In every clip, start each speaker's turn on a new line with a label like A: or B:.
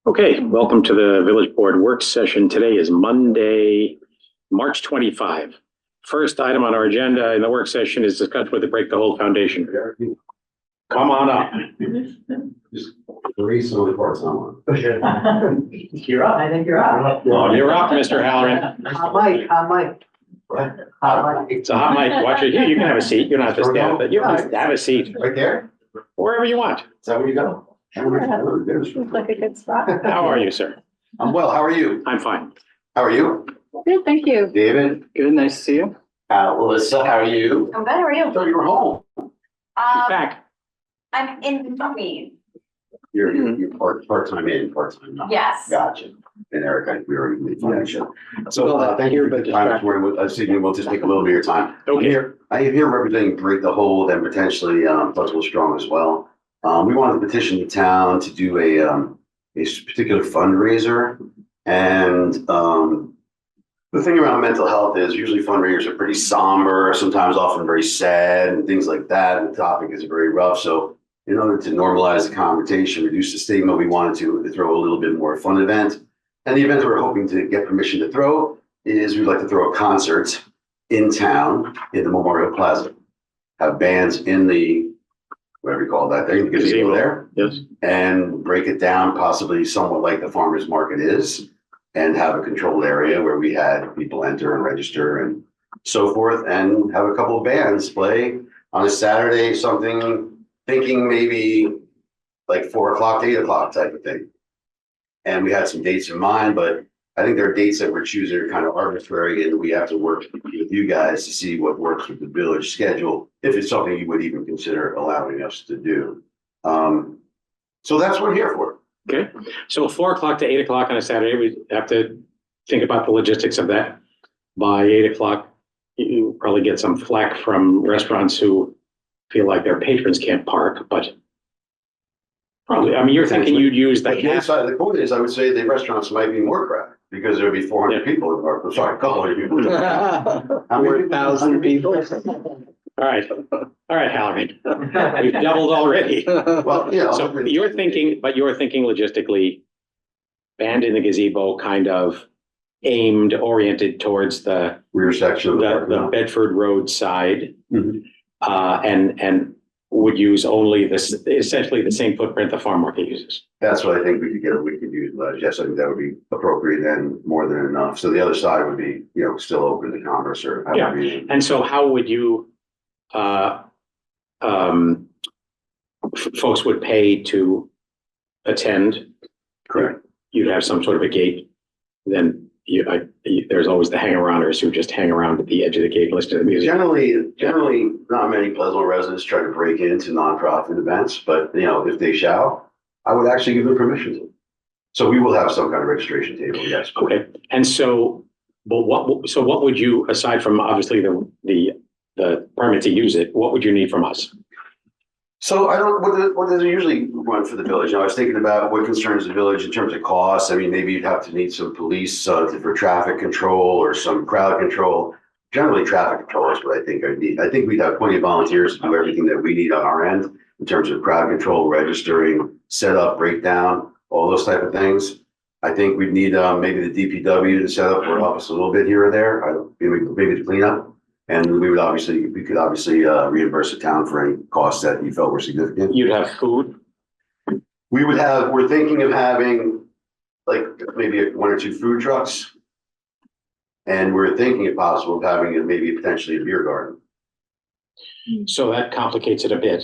A: Okay, welcome to the Village Board work session. Today is Monday, March 25. First item on our agenda in the work session is discuss whether to break the whole foundation. Come on up.
B: Just recently report someone.
C: You're up. I think you're up.
A: Oh, you're up, Mr. Halloran.
C: Hot mic. Hot mic.
A: It's a hot mic. Watch it. Here, you can have a seat. You don't have to stand, but you can have a seat
B: Right there?
A: wherever you want.
B: Is that where you go?
D: Looks like a good spot.
A: How are you, sir?
B: I'm well. How are you?
A: I'm fine.
B: How are you?
D: Good, thank you.
B: David?
C: Good, nice to see you.
B: Melissa, how are you?
D: I'm good, how are
B: I
D: you?
B: thought you were home.
A: Back.
D: I'm in between.
B: You're part-time in, part-time out.
D: Yes.
B: Gotcha. And Eric, we already made fun of you. So,
C: Well,
B: thank you
C: here,
B: for
C: but
B: the time this morning. We'll just take a little bit of your time.
A: Okay.
B: I am here representing Break the Hold and potentially, Buzzell Strong as well. We wanted to petition the town to do a particular fundraiser. And, the thing around mental health is usually fundraisers are pretty somber, sometimes often very sad and things like that. And the topic is very rough. So in order to normalize the conversation, reduce the stigma, we wanted to throw a little bit more fun event. And the event that we're hoping to get permission to throw is we'd like to throw a concert in town in the Memorial Plaza. Have bands in the, whatever you call that thing, because you go there.
A: Yes.
B: And break it down possibly somewhat like the farmer's market is, and have a controlled area where we had people enter and register and so forth, and have a couple of bands play on a Saturday, something, thinking maybe like 4 o'clock to 8 o'clock type of thing. And we had some dates in mind, but I think there are dates that we're choosing are kind of arbitrary, and we have to work with you guys to see what works with the village schedule, if it's something you would even consider allowing us to do. So that's what we're here for.
A: Okay. So 4 o'clock to 8 o'clock on a Saturday, we have to think about the logistics of that. By 8 o'clock, you probably get some flack from restaurants who feel like their patrons can't park, but probably, I mean, you're thinking you'd use the
B: The other
A: half.
B: side of the coin is, I would say the restaurants might be more crowded because there'd be 400 people in the park. Sorry, a couple hundred people. How many people?
C: 4,000 people.
A: All right. All right, Halloran. We've doubled already.
B: Well, you know.
A: So you're thinking logistically, band in the gazebo kind of aimed, oriented towards the
B: Rear section of the parking
A: the
B: lot.
A: Bedford Road side.
B: Mhm.
A: And would use only this, essentially the same footprint the farm market uses.
B: That's what I think we could get, we could use, yes, I think that would be appropriate and more than enough. So the other side would be, still open to commerce or.
A: Yeah.
B: however you-
A: And so how would you, folks would pay to attend?
B: Correct.
A: You'd have some sort of a gate, then there's always the hanger-oners who just hang around at the edge of the gate, listen to the music.
B: Generally, not many Pleasantville residents try to break into nonprofit events, but if they shall, I would actually give them permission to. So we will have some kind of registration table, yes.
A: Okay, and so, but what would you, aside from obviously the permit to use it, what would you need from us?
B: So I don't, what does it usually run for the village? I was thinking about what concerns the village in terms of costs. I mean, maybe you'd have to need some police for traffic control or some crowd control. Generally, traffic control is what I think I'd need. I think we'd have plenty of volunteers to do everything that we need on our end in terms of crowd control, registering, setup, breakdown, all those type of things. I think we'd need maybe the DPW to set up or help us a little bit here or there, maybe to clean up. And we could obviously reimburse the town for any costs that you felt were significant.
A: You'd have food?
B: We're thinking of having like maybe 1 or 2 food trucks. And we're thinking if possible of having maybe potentially a beer garden.
A: So that complicates it a bit.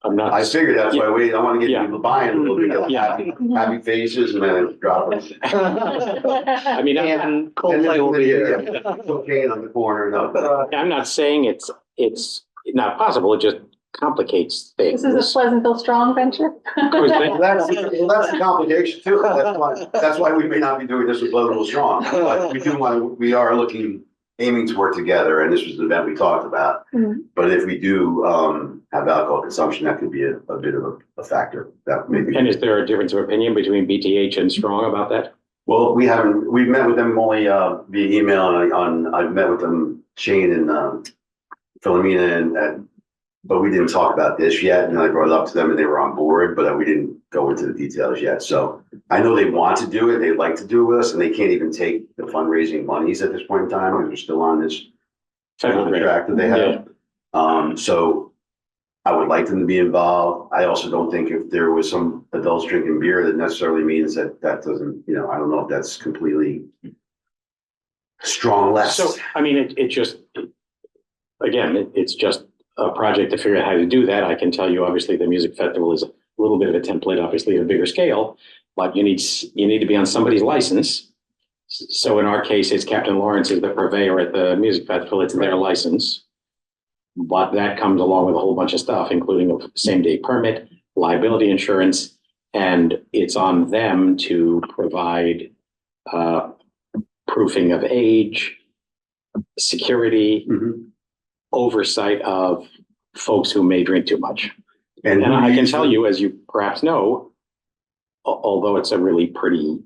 A: I'm not.
B: I figured that's why I want to get
A: Yeah.
B: people buying a little bit,
A: Yeah.
B: happy faces and then drop them.
A: I mean,
C: And Coldplay will be here.
B: Cocaine on the corner, no.
A: I'm not saying it's not possible, it just complicates things.
D: This is a Pleasantville Strong venture.
B: Well, that's the complication too. That's why we may not be doing this with Pleasantville Strong, but we are aiming to work together, and this was the event we talked about.
D: Mhm.
B: But if we do have alcohol consumption, that could be a bit of a factor. That maybe.
A: And is there a difference of opinion between BTH and Strong about that?
B: Well, we've met with them only via email, and I've met with them, Shane and Philomena and but we didn't talk about this yet, and I brought it up to them and they were on board, but we didn't go into the details yet. So I know they want to do it, they'd like to do it with us, and they can't even take the fundraising monies at this point in time, because we're still on this
A: Federal grant.
B: contract that they have. So I would like them to be involved. I also don't think if there was some adults drinking beer, that necessarily means that doesn't, I don't know if that's completely strong less.
A: So, I mean, it just, again, it's just a project to figure out how to do that. I can tell you, obviously, the music festival is a little bit of a template, obviously, at a bigger scale, but you need to be on somebody's license. So in our case, it's Captain Lawrence is the purveyor at the music festival. It's their license. But that comes along with a whole bunch of stuff, including a same-day permit, liability insurance, and it's on them to provide proofing of age, security,
B: Mhm.
A: oversight of folks who may drink too much.
B: And
A: And I can tell you, as you perhaps know, although it's a really pretty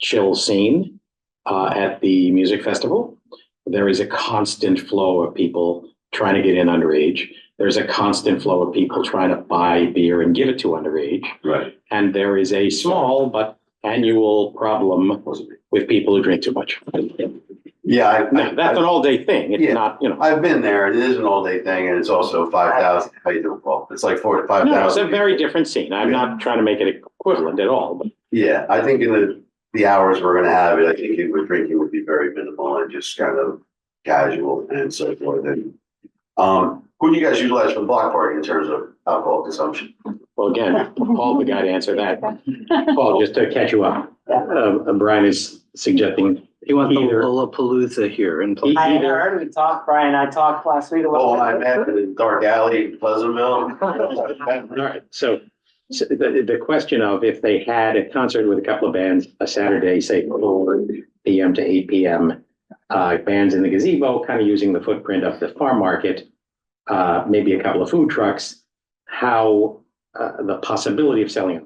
A: chill scene at the music festival, there is a constant flow of people trying to get in underage. There's a constant flow of people trying to buy beer and give it to underage.
B: Right.
A: And there is a small but annual problem with people who drink too much.
B: Yeah,
A: Now, that's an all-day thing. It's
B: Yeah.
A: not,
B: I've been there. It is an all-day thing, and it's also 5,000. How you doing, Paul? It's like 4 to 5,000.
A: no, it's a very different scene. I'm not trying to make it equivalent at all, but
B: Yeah, I think in the hours we're gonna have it, I think drinking would be very minimal and just kind of casual and so forth. And who do you guys utilize for the block party in terms of alcohol consumption?
A: well, again, Paul, the guy to answer that. Paul, just to catch you up, Brian is suggesting
C: He wants the
A: Either-
C: Lollapalooza here in
A: He-
E: I
A: either-
E: heard, we talked, Brian, I talked last week.
B: Oh, I met in the dark alley in Pleasantville.
A: All right, so the question of if they had a concert with a couple of bands, a Saturday, say 4 PM to 8 PM, bands in the gazebo, kind of using the footprint of the farm market, maybe a couple of food trucks, how the possibility of selling it.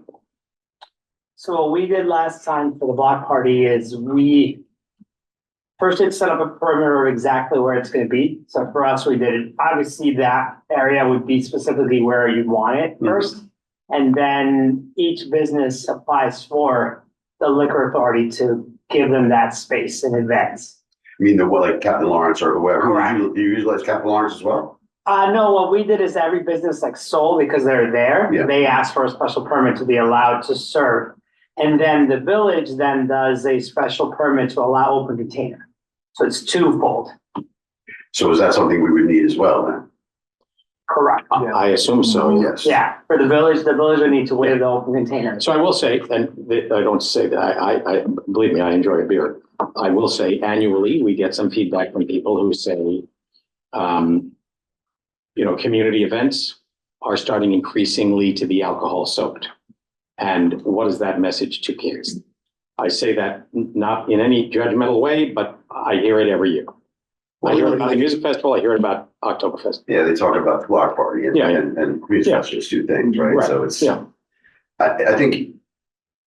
E: So what we did last time for the block party is we first did set up a perimeter of exactly where it's gonna be. So for us, we did, obviously that area would be specifically where you'd want it first. And then each business applies for the liquor authority to give them that space in advance.
B: I mean, like Captain Lawrence or whoever.
E: Correct.
B: Do you utilize Captain Lawrence as well?
E: No, what we did is every business like sold because they're there.
B: Yeah.
E: They asked for a special permit to be allowed to serve. And then the village then does a special permit to allow open container. So it's twofold.
B: So is that something we would need as well then?
E: Correct.
A: I assume so, yes.
E: Yeah, for the village would need to waive the open container.
A: So I will say, and I don't say that, I believe me, I enjoy a beer. I will say annually, we get some feedback from people who say, community events are starting increasingly to be alcohol soaked. And what is that message to kids? I say that not in any judgmental way, but I hear it every year. I hear it about the music festival, I hear it about Oktoberfest.
B: Yeah, they talk about the block party and,
A: Yeah, yeah.
B: and music
A: Yeah.
B: festivals, two things, right?
A: Right,
B: So it's,
A: yeah.
B: I think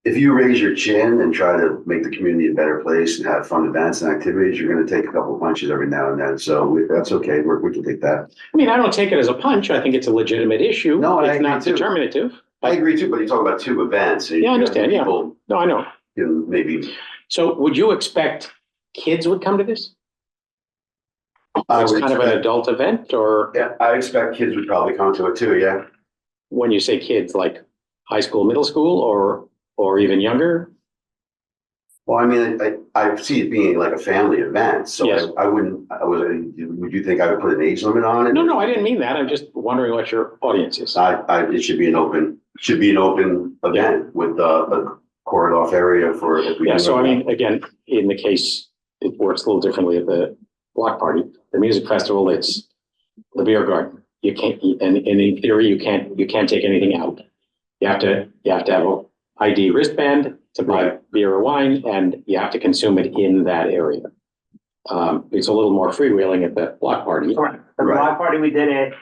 B: if you raise your chin and try to make the community a better place and have fun events and activities, you're gonna take a couple of punches every now and then. So that's okay. We can take that.
A: I mean, I don't take it as a punch. I think it's a legitimate issue.
B: No, I
A: It's not
B: agree too.
A: determinative.
B: I agree too, but you talk about two events. And
A: Yeah, I understand, yeah.
B: People
A: No, I know.
B: can maybe.
A: So would you expect kids would come to this?
B: I
A: It's
B: would
A: kind of an
B: expect-
A: adult event, or
B: Yeah, I expect kids would probably come to it too, yeah.
A: when you say kids, like high school, middle school, or even younger?
B: Well, I mean, I see it being like a family event, so
A: Yes.
B: would you think I would put an age limit on it?
A: No, I didn't mean that. I'm just wondering what your audience is.
B: It should be an open event with a cordoned off area for. if we
A: Yeah,
B: do
A: so I
B: it.
A: mean, again, in the case, it works a little differently at the block party. The music festival, it's the beer garden. You can't, and in theory, you can't take anything out. You have to have a ID wristband to buy beer or wine, and you have to consume it in that area. It's a little more freewheeling at the block party.
E: Correct. The
B: Right.
E: block party, we did it.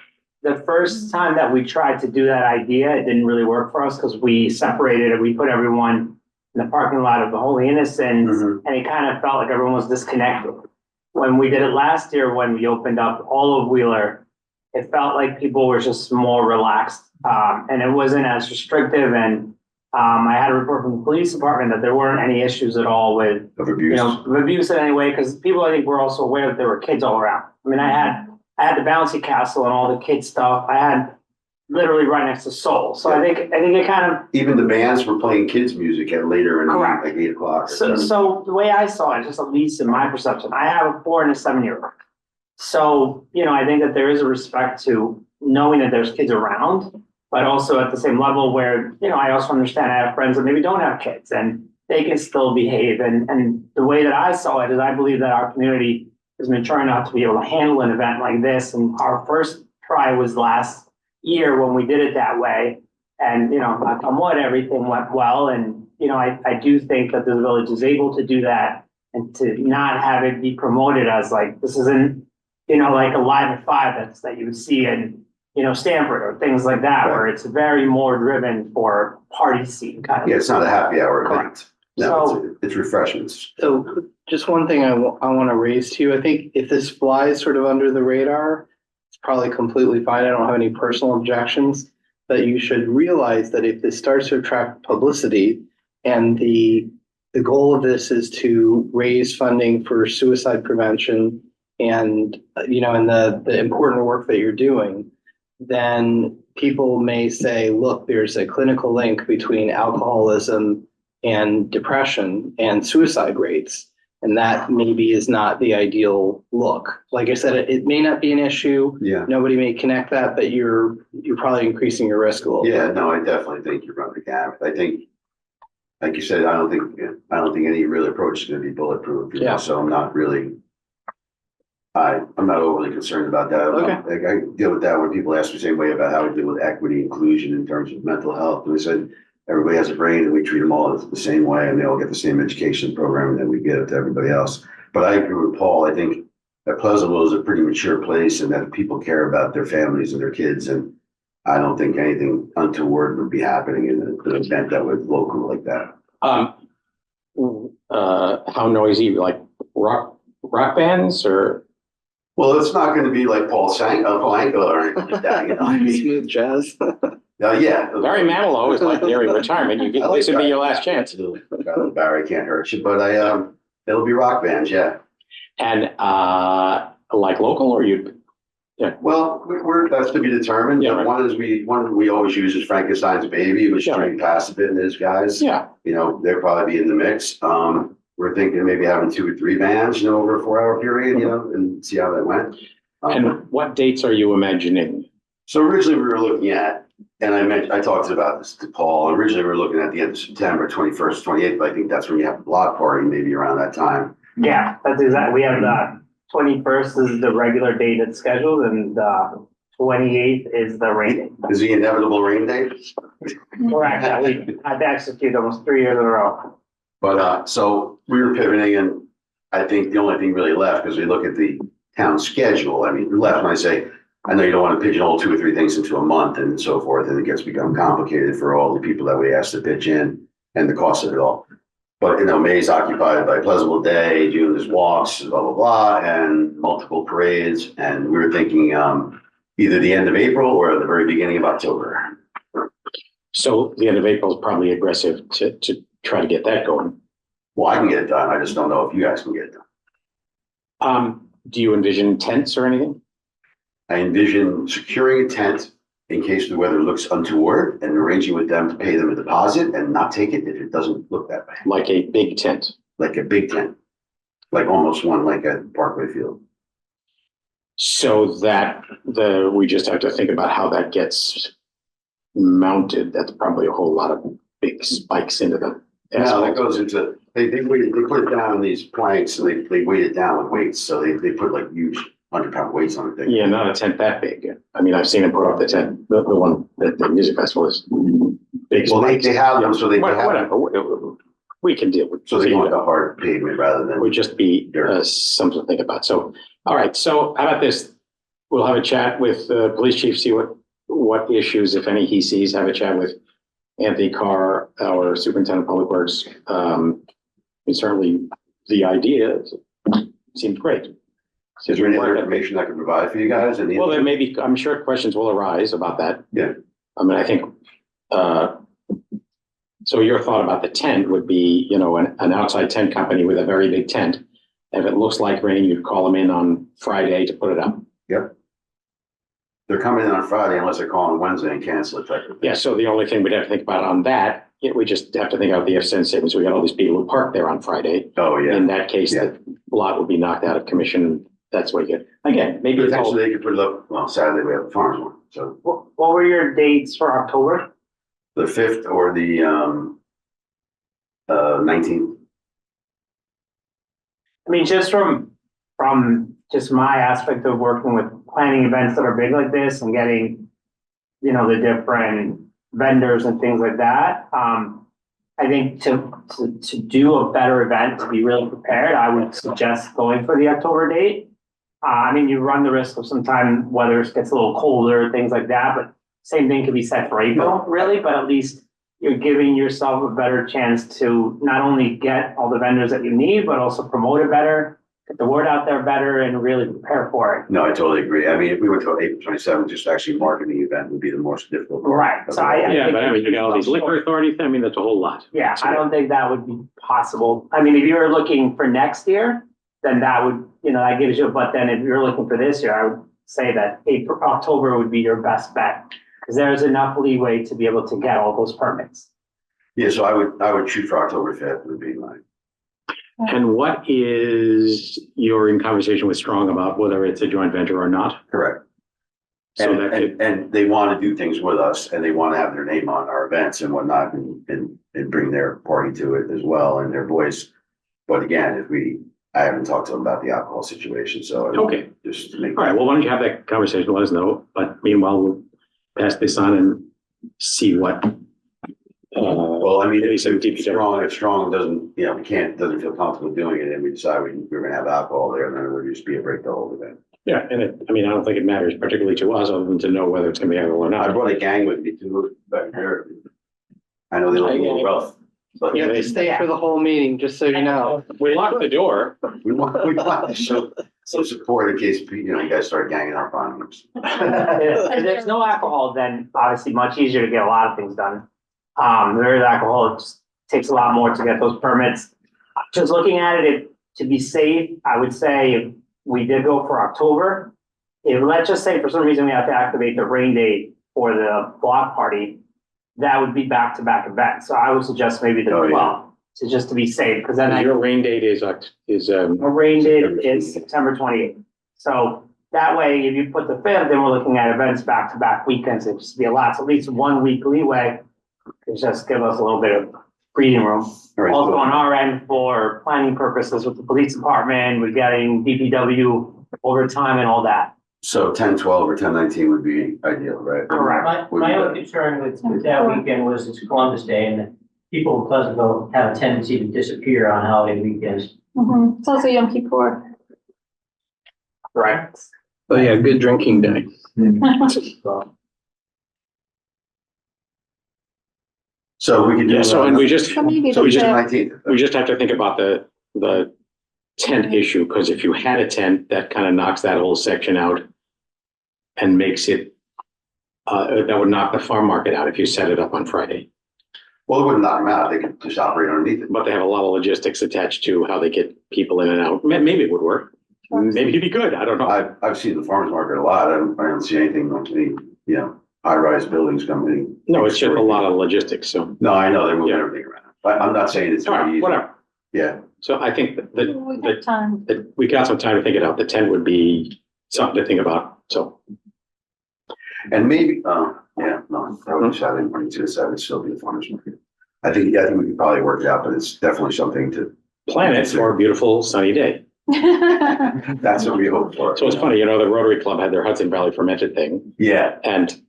E: The first time that we tried to do that idea, it didn't really work for us because we separated it. We put everyone in the parking lot of the Holy Innocents,
B: Mhm.
E: and it kind of felt like everyone was disconnected. When we did it last year, when we opened up all of Wheeler, it felt like people were just more relaxed, and it wasn't as restrictive. And I had a report from the police department that there weren't any issues at all with,
B: Of
E: you
B: abuse.
E: know, abuse in any way, because people, I think, were also aware that there were kids all around. I mean, I had the bouncy castle and all the kids stuff. I had literally right next to Soul. So I think it kind of,
B: Even the bands were playing kids' music at later in the
E: Correct.
B: like 8 o'clock. or
E: so,
B: 7.
E: so the way I saw it, just at least in my perception, I have a 4 and a 7-year-old. So, you know, I think that there is a respect to knowing that there's kids around, but also at the same level where, you know, I also understand I have friends that maybe don't have kids and they can still behave. And the way that I saw it is I believe that our community is mature enough to be able to handle an event like this. And our first try was last year when we did it that way. And, you know, knock on wood, everything went well. And, you know, I do think that the village is able to do that and to not have it be promoted as like, this isn't, you know, like a Live at 5 that you would see in, you know, Stanford or things like that, where it's very more driven for party scene kind of.
B: Yeah, it's not a happy hour event.
E: Correct.
B: No,
E: So-
B: it's refreshments.
C: So just one thing I want to raise to you, I think if this flies sort of under the radar, it's probably completely fine. I don't have any personal objections. But you should realize that if this starts to attract publicity and the goal of this is to raise funding for suicide prevention and, you know, and the important work that you're doing, then people may say, look, there's a clinical link between alcoholism and depression and suicide rates. And that maybe is not the ideal look. Like I said, it may not be an issue.
B: Yeah.
C: Nobody may connect that, but you're probably increasing your risk a little.
B: Yeah, no, I definitely think you're running the gamut. I think, like you said, I don't think any real approach is gonna be bulletproof. You know,
C: Yeah.
B: So I'm not really, I'm not overly concerned about that.
C: Okay.
B: Like I deal with that when people ask me the same way about how we deal with equity, inclusion in terms of mental health. And I said, everybody has a brain and we treat them all the same way and they all get the same education program that we give to everybody else. But I agree with Paul. I think that Pleasantville is a pretty mature place and that people care about their families and their kids. And I don't think anything untoward would be happening in an event that was local like that.
A: How noisy, like rock bands or?
B: Well, it's not going to be like Paul Anka or anything like that, you know. I mean,
C: Smooth jazz.
B: yeah.
A: Barry Manilow is like nearing retirement. You
B: I
A: get,
B: like
A: this would be
B: Barry.
A: your last chance.
B: Barry can't hurt you, but it'll be rock bands, yeah.
A: And, like local or you?
B: Well, we're that's to be determined.
A: Yeah,
B: But
A: right.
B: one we always use is Frankenstein's Baby, which
A: Yeah,
B: Jimmy Passabit and his guys.
A: Yeah,
B: You know, they'll probably be in the mix. We're thinking maybe having 2 or 3 bands, you know, over a 4-hour period, you know, and see how that went.
A: and what dates are you imagining?
B: So originally we were looking at, and I talked about this to Paul, originally we were looking at the end of September, 21st, 28th, but I think that's when you have the block party, maybe around that time.
E: Yeah, that's exactly, we have the 21st is the regular date that's scheduled and the 28th is the rain date.
B: Is the inevitable rain date?
E: Correct, yeah, we had to execute almost 3 years in a row.
B: But, so we were pivoting and I think the only thing really left, because we look at the town schedule, I mean, left when I say, I know you don't want to pigeonhole 2 or 3 things into a month and so forth, and it gets become complicated for all the people that we asked to pitch in and the cost of it all. But, you know, May's occupied by Pleasantville Day, June is walks, blah, blah, blah, and multiple parades. And we were thinking either the end of April or the very beginning of October.
A: So the end of April is probably aggressive to try to get that going.
B: Well, I can get it done. I just don't know if you guys can get it done.
A: Do you envision tents or anything?
B: I envision securing a tent in case the weather looks untoward and arranging with them to pay them a deposit and not take it if it doesn't look that way.
A: Like a big tent?
B: Like a big tent, like almost one like at Parkway Field.
A: So that we just have to think about how that gets mounted. That's probably a whole lot of big spikes into the
B: No, that
A: asphalt.
B: goes into, they put it down on these planks and they weight it down with weights. So they put like huge 100-pound weights on it.
A: Yeah, not a tent that big. I mean, I've seen them put up the tent, the one that the music festival is big.
B: Well,
A: spikes.
B: they have them, so they have,
A: Whatever, we can deal with.
B: so they go on the hard pavement rather than.
A: Would just be something to think about. So, all right, so how about this? We'll have a chat with the police chief, see what issues, if any, he sees, have a chat with Anthony Carr, our superintendent of public works. And certainly the idea seems great.
B: Is there any other information I can provide for you guys? And
A: Well, there may be, I'm sure questions will arise about that.
B: Yeah.
A: I mean, I think, so your thought about the tent would be, you know, an outside tent company with a very big tent. If it looks like rain, you'd call them in on Friday to put it up.
B: they're coming in on Friday unless they call on Wednesday and cancel it. Type of thing.
A: Yeah, so the only thing we'd have to think about on that, we just have to think about the if-then statements. We got all these people who parked there on Friday.
B: Oh, yeah.
A: In that case,
B: Yeah.
A: the lot would be knocked out of commission. That's what you get. Again, maybe it's all,
B: Potentially they could put it up, well, Saturday we have the farmer's one, so
E: What were your dates for October?
B: the 5th or the 19th.
E: I mean, just from just my aspect of working with planning events that are big like this and getting, you know, the different vendors and things like that. I think to do a better event, to be really prepared, I would suggest going for the October date. I mean, you run the risk of sometime weather gets a little colder, things like that, but same thing could be said for April, really, but at least you're giving yourself a better chance to not only get all the vendors that you need, but also promote it better, get the word out there better, and really prepare for it.
B: No, I totally agree. I mean, if we went to April 27th, just actually marketing the event would be the most difficult. part.
E: Right, so I
A: yeah,
E: think
A: but I mean, you got all these liquor authorities. I mean, that's a whole lot.
E: Yeah, I don't think that would be possible. I mean, if you're looking for next year, then that would, you know, that gives you, but then if you're looking for this year, I would say that October would be your best bet. Because there's enough leeway to be able to get all those permits.
B: Yeah, so I would shoot for October 5th would be my,
A: And what is, you're in conversation with Strong about whether it's a joint venture or not?
B: correct.
A: So
B: And,
A: that could,
B: and they want to do things with us and they want to have their name on our events and whatnot and bring their party to it as well and their voice. But again, I haven't talked to them about the alcohol situation, so.
A: Okay.
B: Just to make.
A: all right, well, why don't you have that conversation, let us know, but meanwhile, we'll pass this on and see what.
B: Well, I mean,
A: Maybe some DPW.
B: if Strong doesn't, you know, doesn't feel comfortable doing it and we decide we're gonna have alcohol there, then it would just be a break the whole event.
A: Yeah, and I mean, I don't think it matters particularly to us, other than to know whether it's gonna be alcohol or
B: I
A: not.
B: brought a gang with me too, back there. I know they look a little rough, but
C: You have to stay for the whole meeting, just so you know.
A: We locked the door.
B: we want to show some support in case, you know, you guys start ganging up on them.
E: If there's no alcohol, then obviously much easier to get a lot of things done. There is alcohol, it just takes a lot more to get those permits. Just looking at it, to be safe, I would say if we did go for October, if let's just say for some reason we have to activate the rain date for the block party, that would be back-to-back events. So I would suggest maybe the
B: Oh, yeah.
E: 12th, to just to be safe, because then
A: Your rain date is,
E: a rain date is September 28th. So that way, if you put the 5th, then we're looking at events back-to-back weekends. It'd just be a lot, so at least 1 week leeway. It's just give us a little bit of breathing room.
B: All right,
E: Also
B: cool.
E: on our end, for planning purposes with the police department, we're getting DPW overtime and all that.
B: So 10-12 or 10-19 would be ideal, right?
E: Correct.
F: My only concern with that weekend was it's Columbus Day and people in Pleasantville have a tendency to disappear on holiday weekends.
D: Mhm. It's also Yom Kippur.
E: Right.
C: Oh, yeah, good drinking day.
B: So we could do.
A: Yeah, so, and we just,
D: So maybe
B: So we just
D: the
B: 19th.
A: we just have to think about the tent issue, because if you had a tent, that kind of knocks that whole section out and makes it, that would knock the farm market out if you set it up on Friday.
B: Well, it wouldn't knock them out. They could just operate underneath it.
A: But they have a lot of logistics attached to how they get people in and out. Maybe it would work. Maybe it'd be good. I don't know.
B: I've seen the farmer's market a lot. I don't see anything like any, you know, high-rise buildings coming.
A: No, it's just a lot of logistics. So,
B: No, I know, they're moving
A: Yeah.
B: everything around. I'm not saying it's
A: all
B: gonna be
A: right,
B: easy.
A: whatever.
B: Yeah,
A: So I think that,
D: We got time.
A: that we got some time to think it out. The tent would be something to think about. So,
B: and maybe, yeah, no, that would be Saturday morning to the Saturday, would still be the farmer's market. I think we could probably work it out, but it's definitely something to,
A: plan it for a beautiful sunny day.
B: that's what we hope for.
A: So it's funny, you know, the Rotary Club had their Hudson Valley fermented thing,
B: Yeah,
A: and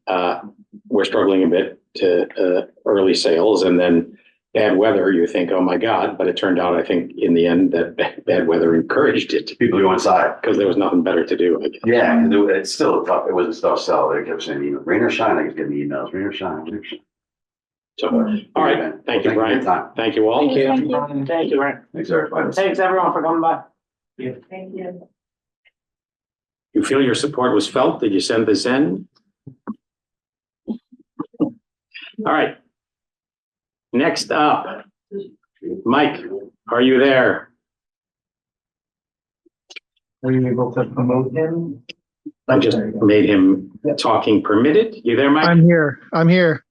A: we're struggling a bit to early sales, and then bad weather, you think, oh my God, but it turned out, I think, in the end, that bad weather encouraged it,
B: people go inside.
A: because there was nothing better to do, I guess.
B: Yeah, and it's still tough. It was a tough sell. They kept saying, rain or shine. I was getting emails, rain or shine, rain or shine.
A: So, all right, thank you,
B: Well,
A: Brian.
B: for your time.
A: Thank you all.
D: Thank you.
E: Thank you, Ryan.
B: Thanks, everybody.
E: Thanks everyone for coming by.
F: Thank you.
A: You feel your support was felt? Did you send the Zen? All right. Next up, Mike, are you there?
E: Were you able to promote him?
A: I just made him talking permitted. You there, Mike?
G: I'm here. I'm here.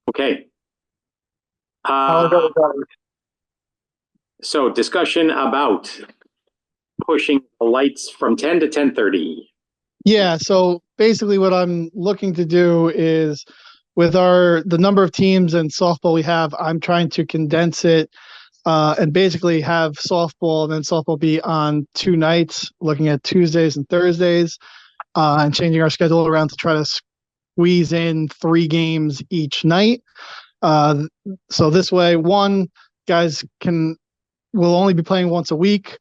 A: Okay.
G: How's everybody?
A: So discussion about pushing the lights from 10 to 10:30.
G: Yeah, so basically what I'm looking to do is with the number of teams and softball we have, I'm trying to condense it and basically have softball and then softball be on 2 nights, looking at Tuesdays and Thursdays, and changing our schedule around to try to squeeze in 3 games each night. So this way, guys will only be playing once a week,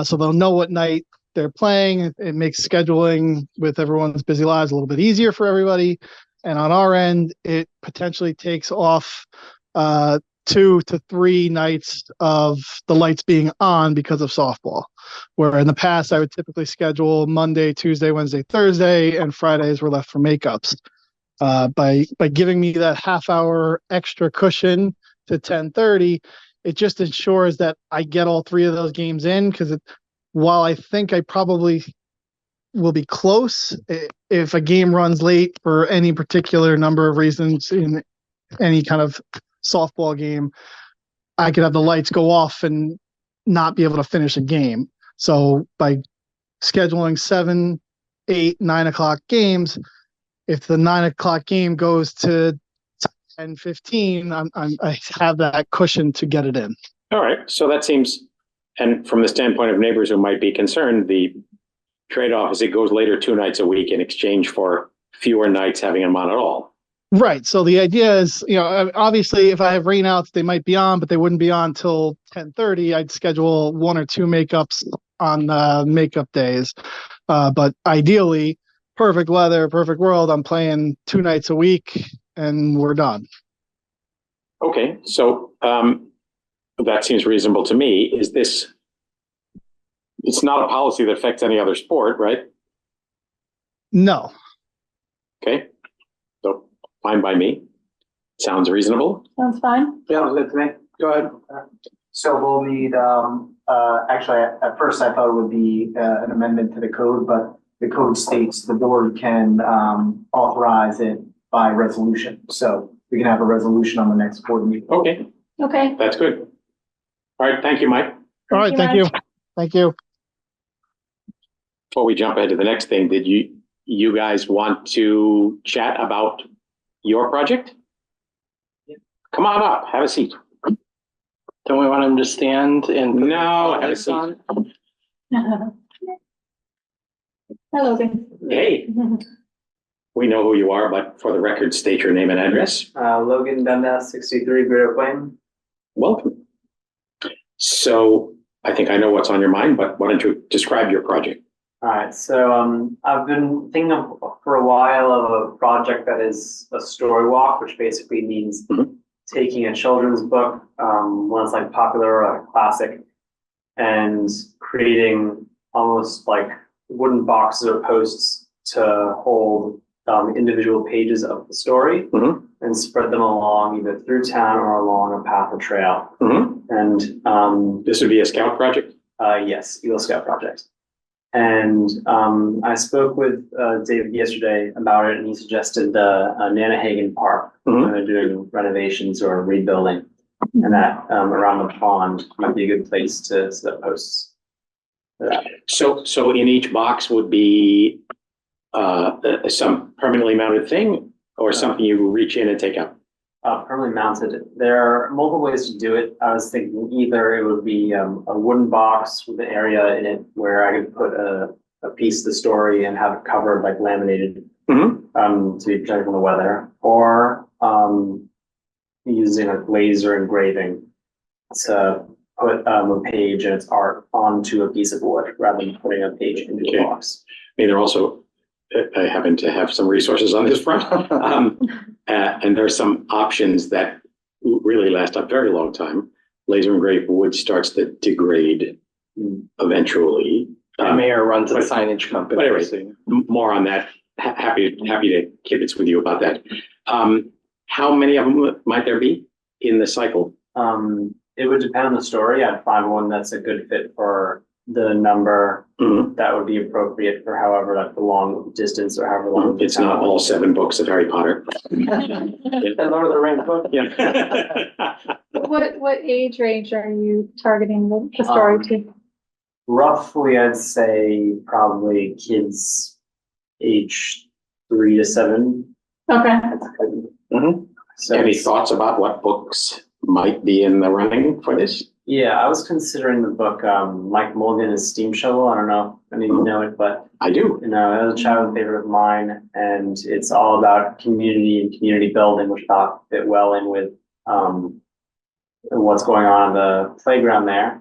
G: so they'll know what night they're playing. It makes scheduling with everyone's busy lives a little bit easier for everybody. And on our end, it potentially takes off 2 to 3 nights of the lights being on because of softball. Where in the past, I would typically schedule Monday, Tuesday, Wednesday, Thursday, and Fridays were left for makeups. By giving me that half hour extra cushion to 10:30, it just ensures that I get all 3 of those games in, because while I think I probably will be close, if a game runs late for any particular number of reasons in any kind of softball game, I could have the lights go off and not be able to finish a game. So by scheduling 7, 8, 9 o'clock games, if the 9 o'clock game goes to 10:15, I have that cushion to get it in.
A: All right, so that seems, and from the standpoint of neighbors who might be concerned, the trade-off is it goes later 2 nights a week in exchange for fewer nights having them on at all.
G: Right. So the idea is, obviously if I have rainouts, they might be on, but they wouldn't be on till 10:30. I'd schedule 1 or 2 makeups on makeup days. But ideally, perfect weather, perfect world, I'm playing 2 nights a week and we're done.
A: Okay, so that seems reasonable to me. It's not a policy that affects any other sport, right?
G: No.
A: Okay, so fine by me. Sounds reasonable.
D: Sounds fine.
C: Yeah, good to me. Go ahead.
H: So we'll need, actually, at first I thought it would be an amendment to the code, but the code states the board can authorize it by resolution. So we can have a resolution on the next board meeting.
A: Okay,
D: Okay.
A: that's good. All right, thank you, Mike.
G: All right. Thank you. Thank you.
A: Before we jump ahead to the next thing, did you guys want to chat about your project? Come on up, have a seat.
C: Don't we want him to stand and? put
A: No,
C: the
A: have a
C: lights
A: seat.
C: on?
D: Hello, Ben.
A: Hey, we know who you are, but for the record, state your name and address.
H: Logan Dundas, 63 Great Oak Lane.
A: Welcome. So I think I know what's on your mind, but why don't you describe your project?
H: All right, so I've been thinking of for a while of a project that is a story walk, which basically means taking a children's book, one that's like popular or a classic, and creating almost like wooden boxes or posts to hold individual pages of the story and spread them along either through town or along a path or trail. And
A: This would be a scout project?
H: yes, Eagle Scout project. And I spoke with David yesterday about it, and he suggested Nanahagan Park. They're doing renovations or rebuilding, and that around the pond might be a good place to set up posts for that.
A: So in each box would be some permanently mounted thing or something you reach in and take out?
H: Permanently mounted. There are multiple ways to do it. I was thinking either it would be a wooden box with an area in it where I could put a piece of the story and have it covered, like laminated, to be protected from the weather, or using a laser engraving to put a page and its art onto a piece of wood rather than putting a page into a box.
A: I mean, they're also, I happen to have some resources on this front. And there's some options that really last a very long time. Laser engraved wood starts to degrade eventually.
C: The mayor runs a
A: but-
C: signage company.
A: but anyway.
C: so-
A: More on that. Happy to kibitz with you about that. How many of them might there be in the cycle?
H: It would depend on the story. I'd find one that's a good fit for the number
A: Mhm.
H: that would be appropriate for however, like the long distance or however long. the
A: It's not
H: town-
A: all 7 books of Harry Potter.
E: The Lord of the Rings book.
A: Yeah.
D: What age range are you targeting the story to?
H: Roughly, I'd say probably kids age 3 to 7.
D: Okay,
C: Mhm.
H: So
A: Any
H: it's-
A: thoughts about what books might be in the running for this?
H: Yeah, I was considering the book, Mike Mulligan's Steam Shovel. I don't know if any of you know it, but
A: I do.
H: you know, it was a childhood favorite of mine, and it's all about community and community building, which I thought fit well in with what's going on in the playground there.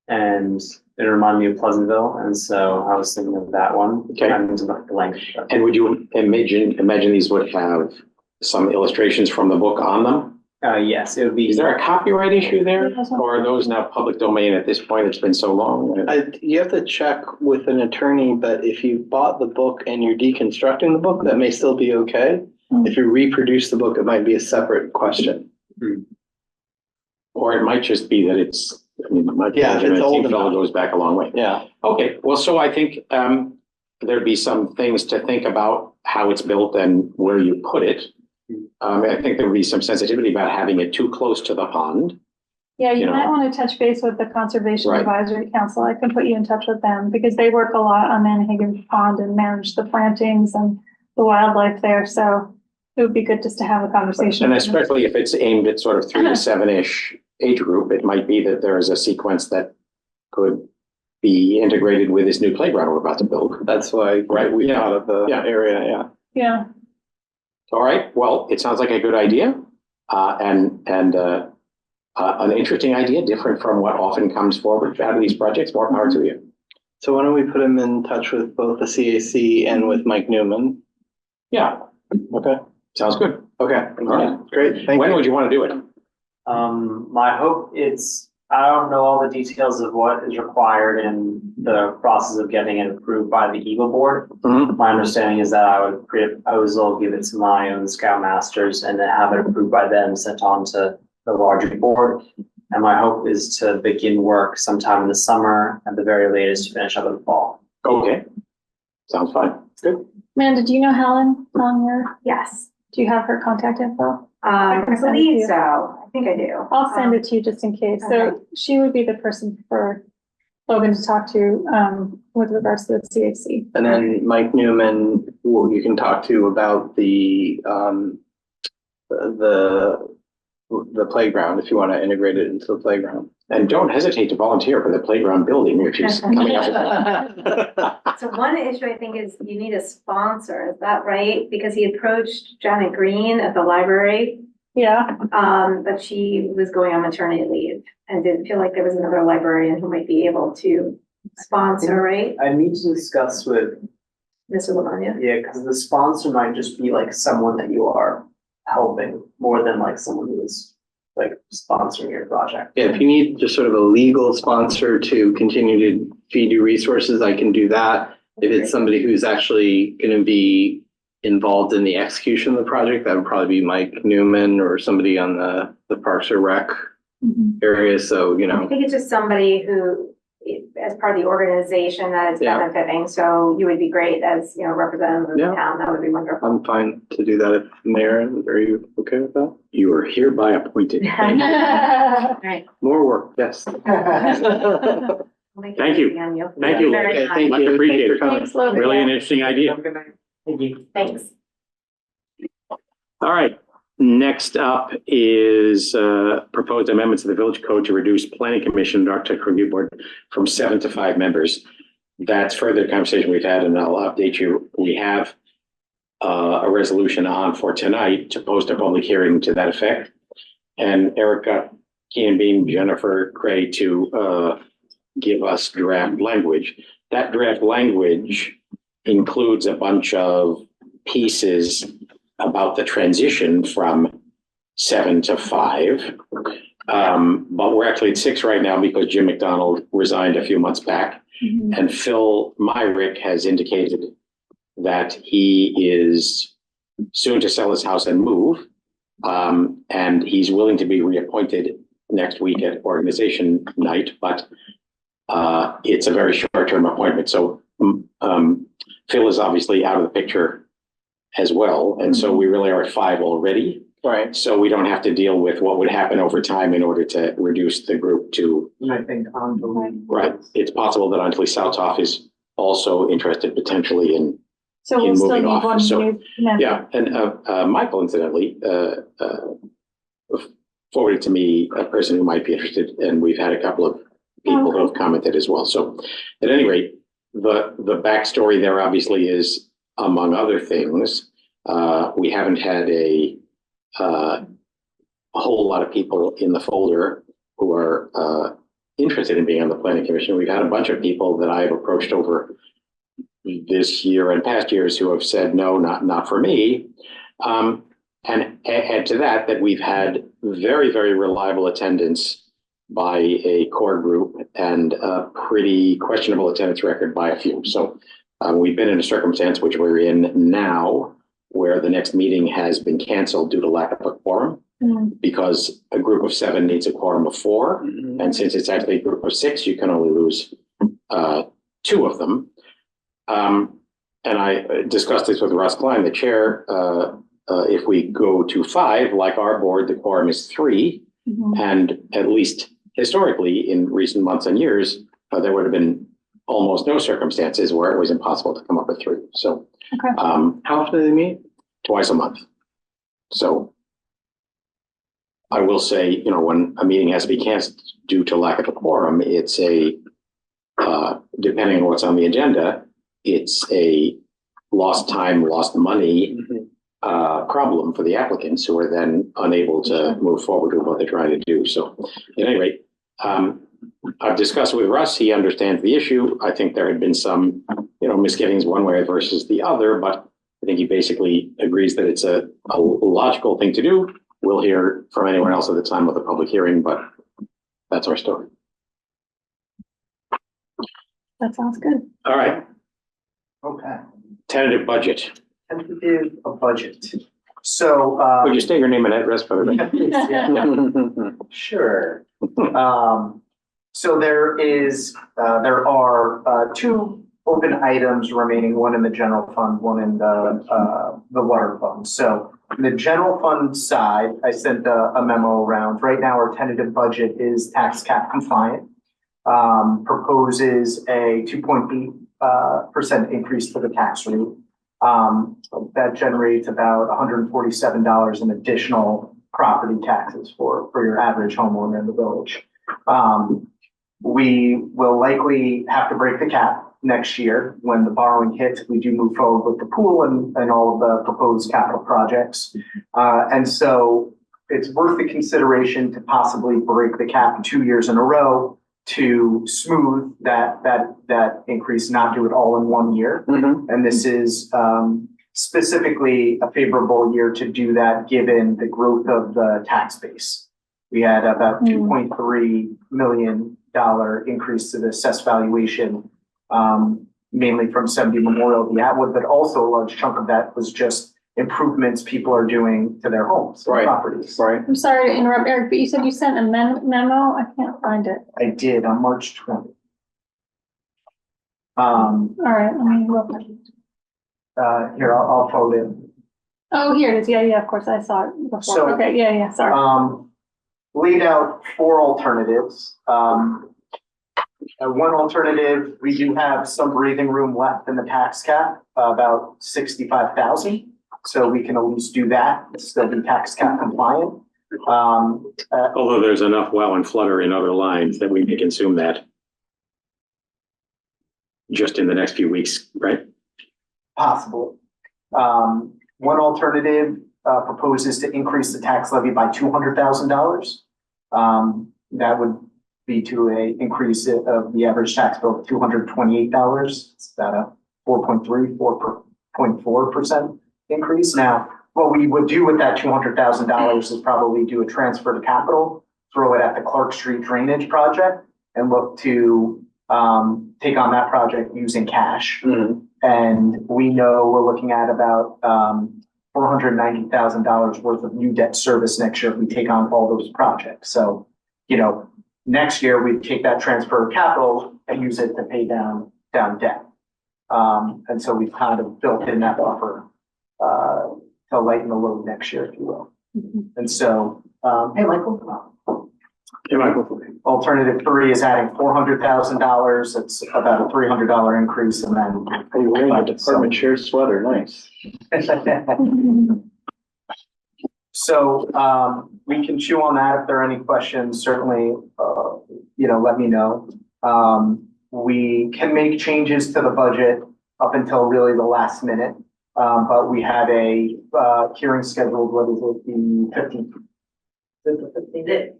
H: And it reminded me of Pleasantville, and so I was thinking of that one.
A: Okay.
H: I need to look at the length.
A: And would you imagine these would have some illustrations from the book on them?
H: Yes, it would be.
A: Is there a copyright issue there?
D: Yeah, that's one.
A: Or are those now public domain at this point? It's been so long.
C: You have to check with an attorney, but if you bought the book and you're deconstructing the book, that may still be okay.
D: Mm.
C: If you reproduce the book, it might be a separate question.
A: Or it might just be that it's, I mean, my
C: Yeah, if it's old
A: fellow
C: enough.
A: goes back a long way.
C: Yeah.
A: Okay, well, so I think there'd be some things to think about how it's built and where you put it. I think there would be some sensitivity about having it too close to the pond.
D: yeah,
A: You
D: you
A: know.
D: might want to touch base with the Conservation
A: Right.
D: Advisory Council. I can put you in touch with them because they work a lot on Manhagan Pond and manage the plantings and the wildlife there, so it would be good just to have a conversation.
A: And
D: with them.
A: especially if it's aimed at sort of 3 to 7-ish age group, it might be that there is a sequence that could be integrated with this new playground we're about to build.
C: That's why, right, we
A: Yeah.
C: thought of the
A: Yeah.
C: area, yeah.
D: Yeah,
A: All right, well, it sounds like a good idea, and an interesting idea, different from what often comes forward out of these projects. More power to you.
C: So why don't we put him in touch with both the CAC and with Mike Newman?
A: Yeah,
C: Okay.
A: sounds good.
C: Okay.
A: All right.
C: Great. Thank
A: When
C: you.
A: would you want to do it?
H: My hope is, I don't know all the details of what is required in the process of getting it approved by the Eagle Board.
A: Mhm.
H: My understanding is that I would proposal, give it to my own Scoutmasters and then have it approved by them, sent on to the larger board. And my hope is to begin work sometime in the summer, at the very latest, to finish up in the fall.
A: Okay, sounds fine. Good.
D: Amanda, do you know Helen on your,
I: Yes,
D: do you have her contact info?
I: I
D: can send it to
I: believe
D: you.
I: so. I think I do.
D: I'll send it to you just in case. So
I: okay.
D: she would be the person for Logan to talk to, with regards to the CAC.
C: And then Mike Newman, who you can talk to about the playground, if you want to integrate it into the playground.
A: And don't hesitate to volunteer for the playground building, which is coming up.
I: So one issue I think is you need a sponsor, is that right? Because he approached Janet Green at the library,
D: Yeah,
I: but she was going on maternity leave and didn't feel like there was another librarian who might be able to sponsor, right?
H: I need to discuss with,
I: Mr. Lamagna?
H: yeah, because the sponsor might just be like someone that you are helping more than like someone who is like sponsoring your project.
C: Yeah, if you need just sort of a legal sponsor to continue to feed you resources, I can do that. If it's somebody who's actually going to be involved in the execution of the project, that would probably be Mike Newman or somebody on the Parks or Rec area. So, you
I: I
C: know,
I: think it's just somebody who, as part of the organization that is
C: Yeah.
I: benefiting, so you would be great as, you know, representative of the
C: Yeah.
I: town, that would be wonderful.
C: I'm fine to do that if Mayor, are you okay with that?
A: You are hereby appointed.
I: Right.
C: More work, yes.
A: Thank you. Thank you.
I: Very
C: Okay,
I: kind.
C: thank
A: Much
C: you.
A: appreciated.
C: Thanks for coming.
D: thanks, Logan.
A: Really an interesting idea.
H: Thank you.
I: Thanks.
A: All right, next up is proposed amendments to the village code to reduce planning commission and architecture review board from 7 to 5 members. That's further conversation we've had, and I'll update you. We have a resolution on for tonight to post a public hearing to that effect. And Erica Beam, Jennifer Gray to give us draft language. That draft language includes a bunch of pieces about the transition from 7 to 5. But we're actually at 6 right now because Jim McDonald resigned a few months back.
D: Mhm.
A: And Phil Myrick has indicated that he is soon to sell his house and move. And he's willing to be reappointed next week at organization night, but it's a very short-term appointment. So Phil is obviously out of the picture as well. And so we really are at 5 already.
C: Right.
A: So we don't have to deal with what would happen over time in order to reduce the group to,
E: And I think Anjali.
A: right. It's possible that Anjali Saltoff is also interested potentially in,
D: So we'll
A: in
D: still
A: moving
D: need
A: off.
D: one
A: So,
D: new member.
A: yeah. And Michael, incidentally, forwarded to me a person who might be interested, and we've had a couple of people who have commented as well. So at any rate, the backstory there obviously is, among other things, we haven't had a whole lot of people in the folder who are interested in being on the planning commission. We've had a bunch of people that I've approached over this year and past years who have said, no, not for me. And add to that we've had very, very reliable attendance by a core group and a pretty questionable attendance record by a few. So we've been in a circumstance which we're in now where the next meeting has been canceled due to lack of a quorum because a group of 7 needs a quorum of 4. And since it's actually a group of 6, you can only lose 2 of them. And I discussed this with Russ Klein, the chair. If we go to 5, like our board, the quorum is 3. And at least historically, in recent months and years, there would have been almost no circumstances where it was impossible to come up with 3. So
C: How often do they meet?
A: twice a month. So I will say, when a meeting has to be canceled due to lack of a quorum, it's depending on what's on the agenda, it's a lost time, lost money problem for the applicants who are then unable to move forward with what they're trying to do. So at any rate, I've discussed with Russ. He understands the issue. I think there had been some, misgivings one way versus the other, but I think he basically agrees that it's a logical thing to do. We'll hear from anyone else at the time of the public hearing, but that's our story.
D: That sounds good.
A: All right.
E: Okay.
A: Tentative budget.
E: Tentative budget. So,
A: Would you state your name and address for everybody?
E: Sure. So there are 2 open items remaining, one in the general fund, one in the water fund. So in the general fund side, I sent a memo around. Right now, our tentative budget is tax cap compliant. Proposes a 2.8% increase to the tax rate. That generates about $147 in additional property taxes for your average homeowner in the village. We will likely have to break the cap next year when the borrowing hits. We do move forward with the pool and all of the proposed capital projects. And so it's worth the consideration to possibly break the cap 2 years in a row to smooth that increase, not do it all in 1 year. And this is specifically a favorable year to do that, given the growth of the tax base. We had about $2.3 million increase to the assessed valuation, mainly from 70 Memorial v. Atwood, but also a large chunk of that was just improvements people are doing to their homes, and properties.
C: Right.
D: I'm sorry to interrupt, Eric, but you said you sent a memo? I can't find it.
E: I did on March 20th.
D: All right, let me look.
E: Here, I'll forward it.
D: Oh, here it is. Yeah, of course, I saw it before.
E: So,
D: Okay, yeah, sorry.
E: Laid out 4 alternatives. One alternative, we do have some breathing room left in the tax cap, about 65,000. So we can at least do that, still be tax cap compliant.
A: Although there's enough wow and flutter in other lines that we may consume that just in the next few weeks, right?
E: Possible. One alternative proposes to increase the tax levy by $200,000. That would be to a increase of the average tax bill of $228. It's about a 4.4% increase. Now, what we would do with that $200,000 is probably do a transfer to capital, throw it at the Clark Street drainage project, and look to
J: take on that project using cash.
C: Mhm.
J: And we know we're looking at about, $490,000 worth of new debt service next year if we take on all those projects. So, next year we take that transfer of capital and use it to pay down debt. And so we've kind of built in that buffer, to lighten the load next year, if you will. And so, hey, Michael.
A: Hey, Michael.
J: Alternative 3 is adding $400,000. It's about a $300 increase, and then.
C: Are you wearing a department chair sweater? Nice.
J: So, we can chew on that. If there are any questions, certainly, let me know. We can make changes to the budget up until really the last minute. But we had a, hearing scheduled, what is it, the 15th?
I: The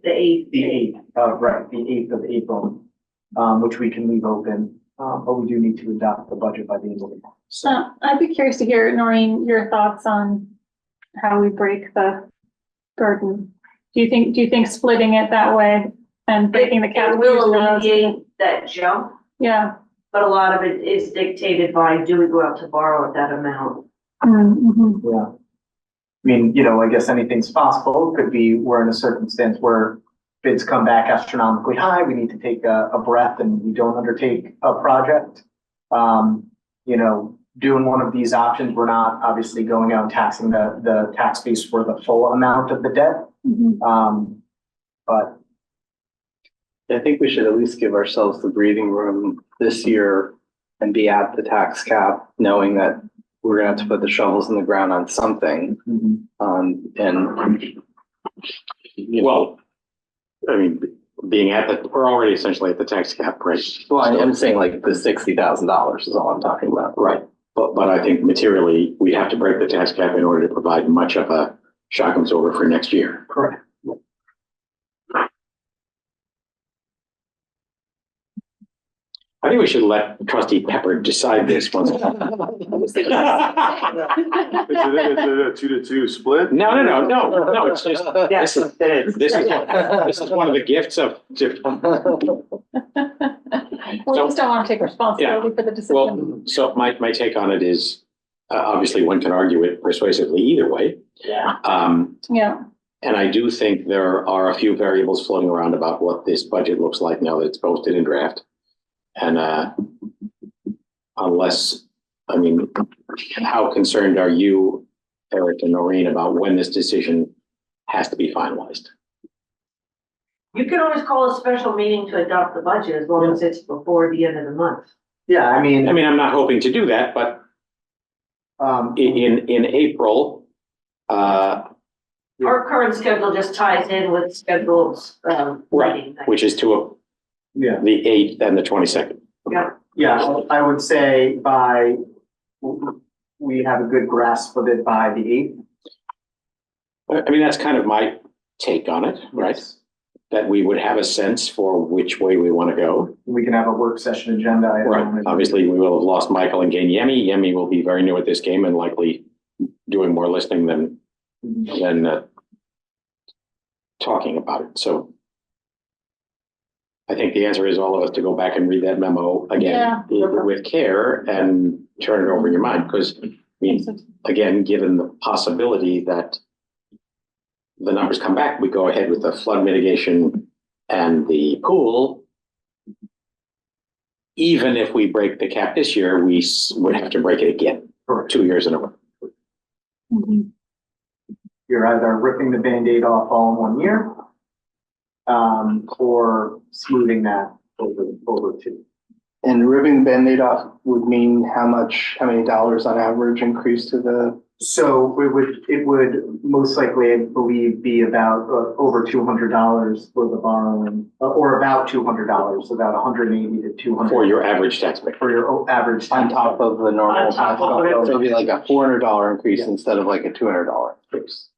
I: eighth.
J: The 8th, right, the 8th of April, which we can leave open, but we do need to adopt the budget by the end of the month. So,
D: I'd be curious to hear, Noreen, your thoughts on how we break the burden. Do you think splitting it that way and breaking the cap?
K: It will alleviate that jump,
D: Yeah.
K: but a lot of it is dictated by, do we go out to borrow at that amount?
D: Mm-hmm.
J: yeah. I mean, I guess anything's possible. It could be we're in a circumstance where bids come back astronomically high. We need to take a breath and we don't undertake a project. Doing one of these options, we're not obviously going out and taxing the tax base for the full amount of the debt. But
C: I think we should at least give ourselves the breathing room this year and be at the tax cap, knowing that we're gonna have to put the shovels in the ground on something.
A: Well, I mean, we're already essentially at the tax cap, right?
C: Well, I'm saying like the $60,000 is all I'm talking about.
A: Right. But I think materially, we have to break the tax cap in order to provide much of a shock absorber for next year.
J: correct.
A: I think we should let Trustee Pepper decide this once.
L: Is it a 2-2 split?
A: No, it's just,
E: Yes, it is.
A: this is one of the gifts of,
D: We just don't want to take responsibility for the decision.
A: well, so my take on it is, obviously one can argue it persuasively either way.
J: Yeah.
D: Yeah.
A: And I do think there are a few variables floating around about what this budget looks like now that it's posted in draft. And how concerned are you, Eric and Noreen, about when this decision has to be finalized?
K: You can always call a special meeting to adopt the budget as long as it's before the end of the month.
J: Yeah, I mean,
A: I'm not hoping to do that, but in April,
K: Our current schedule just ties in with scheduled, meeting.
A: which is to
J: yeah.
A: the 8th and the 22nd.
J: Yeah, I would say we have a good grasp of it by the 8th.
A: That's kind of my take on it, right? That we would have a sense for which way we want to go.
J: We can have a work session agenda.
A: Right. Obviously, we will have lost Michael and gained Yemi. Yemi will be very new at this game and likely doing more listening than talking about it. So I think the answer is all of us to go back and read that memo again with care and turn it over in your mind. Because again, given the possibility that the numbers come back, we go ahead with the flood mitigation and the pool. Even if we break the cap this year, we would have to break it again for 2 years in a row.
J: You're either ripping the Band-Aid off all in 1 year, or smoothing that over 2.
C: And ripping the Band-Aid off would mean how many dollars on average increase to the?
J: So it would most likely, I believe, be about over $200 for the borrowing, or about $200, about 180 to 200.
A: For your average taxpayer.
J: For your average.
C: On top of the normal.
K: On top of it.
C: So it'd be like a $400 increase instead of like a $200 increase.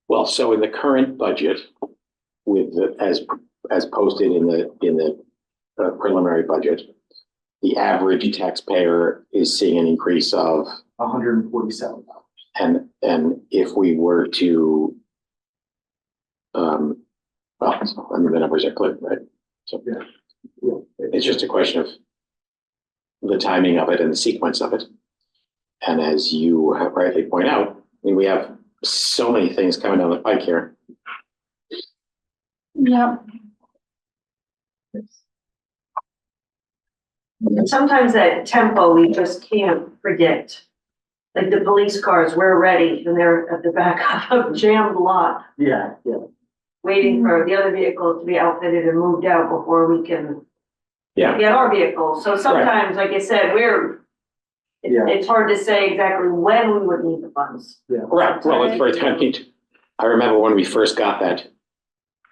A: Well, so in the current budget, with as posted in the preliminary budget, the average taxpayer is seeing an increase of
J: $147.
A: and if we were to the numbers are clear, right? So
J: Yeah.
A: It's just a question of the timing of it and the sequence of it. And as you have rightly point out, I mean, we have so many things coming down the pike here.
D: Yeah.
K: And sometimes that tempo, we just can't predict. Like the police cars, we're ready, and they're at the back of a jammed lot,
J: Yeah.
K: waiting for the other vehicles to be outfitted and moved out before we can
A: Yeah.
K: get our vehicles. So sometimes, like I said,
J: Yeah.
K: it's hard to say exactly when we would need the funds.
A: Right, well, it's very timely. I remember when we first got that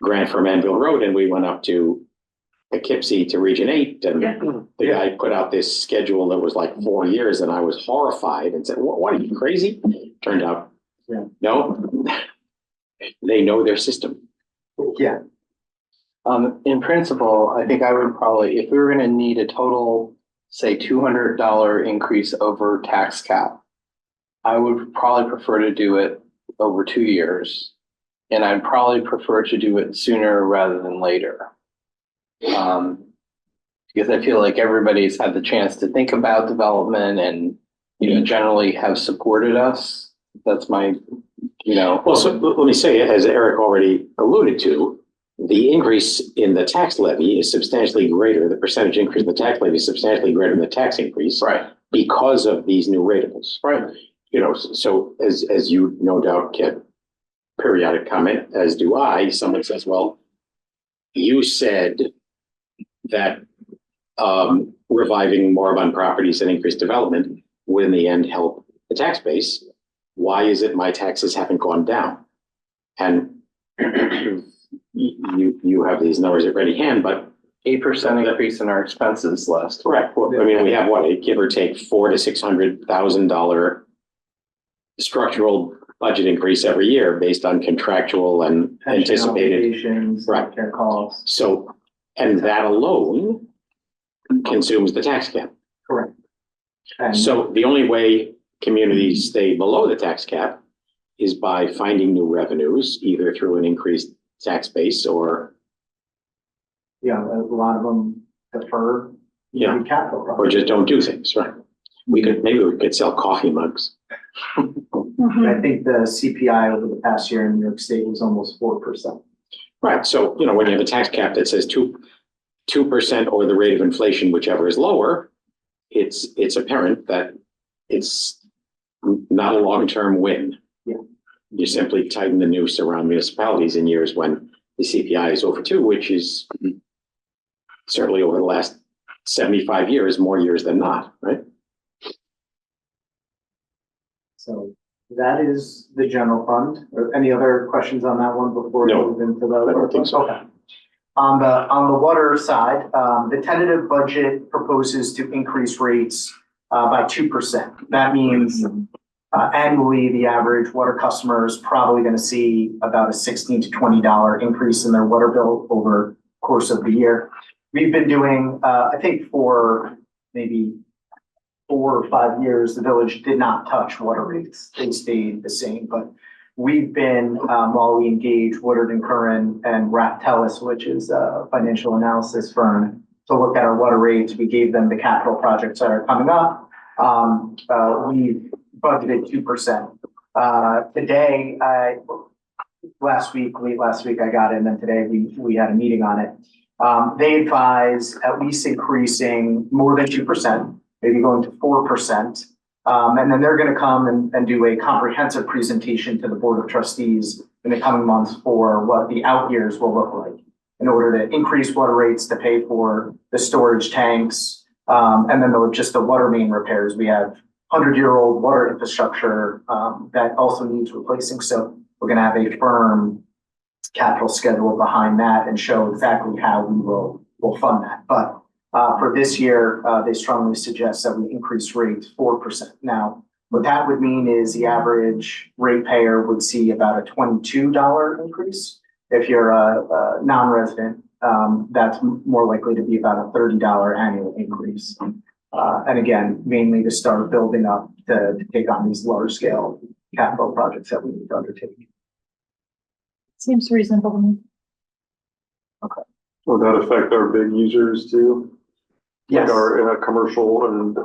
A: grant from Anvil Road and we went up to Poughkeepsie to Region 8 and
K: Yeah.
A: the guy put out this schedule that was like 4 years and I was horrified and said, what are you crazy? Turned out,
J: Yeah.
A: no, they know their system.
J: Yeah.
C: In principle, I think I would probably, if we were gonna need a total, say, $200 increase over tax cap, I would probably prefer to do it over 2 years. And I'd probably prefer to do it sooner rather than later. Because I feel like everybody's had the chance to think about development and, generally have supported us. That's my,
A: Well, so let me say, as Eric already alluded to, the increase in the tax levy is substantially greater, the percentage increase in the tax levy is substantially greater than the tax increase.
C: Right.
A: Because of these new ratables.
C: Right.
A: So as you no doubt get periodic comment, as do I, someone says, well, you said that reviving moribund properties and increased development would in the end help the tax base. Why is it my taxes haven't gone down? And you have these numbers at ready hand, but
C: 8% increase in our expenses last.
A: correct. Well, I mean, we have what, give or take $400,000 to $600,000 structural budget increase every year based on contractual and anticipated.
J: Obligations,
A: Right.
J: care costs.
A: So, and that alone consumes the tax cap.
J: Correct. And
A: So the only way communities stay below the tax cap is by finding new revenues, either through an increased tax base or,
J: a lot of them defer.
A: Yeah.
J: Capital
A: or
J: projects.
A: just don't do things, right? Maybe we could sell coffee mugs.
D: Mhm.
J: I think the CPI over the past year in New York State was almost 4%.
A: Right, so, when you have a tax cap that says 2% or the rate of inflation, whichever is lower, it's apparent that it's not a long-term win.
J: Yeah.
A: You simply tighten the noose around municipalities in years when the CPI is over 2, which is certainly over the last 75 years, more years than not, right?
J: So that is the general fund. Or any other questions on that one before we
A: No,
J: move into the?
A: I don't think so.
J: Okay. On the water side, the tentative budget proposes to increase rates by 2%. That means annually, the average water customer is probably going to see about a $16 to $20 increase in their water bill over the course of the year. We've been doing, I think for maybe 4 or 5 years, the village did not touch water rates. They stayed the same, but we've been, while we engage Woodard and Curran and Raftellus, which is a financial analysis firm, to look at our water rates, we gave them the capital projects that are coming up. We budgeted 2%. Today, late last week, I got in, and today we had a meeting on it. They advise at least increasing more than 2%, maybe going to 4%. And then they're going to come and do a comprehensive presentation to the Board of Trustees in the coming months for what the out years will look like in order to increase water rates to pay for the storage tanks. And then the water main repairs. We have 100-year-old water infrastructure that also needs replacing. So we're going to have a firm capital schedule behind that and show exactly how we will fund that. But for this year, they strongly suggest that we increase rates 4%. Now, what that would mean is the average ratepayer would see about a $22 increase. If you're a non-resident, that's more likely to be about a $30 annual increase. And again, mainly to start building up to take on these large scale capital projects that we need to undertake.
D: Seems reasonable to me.
L: Would that affect our big users too? Like
J: Yes.
L: our commercial and,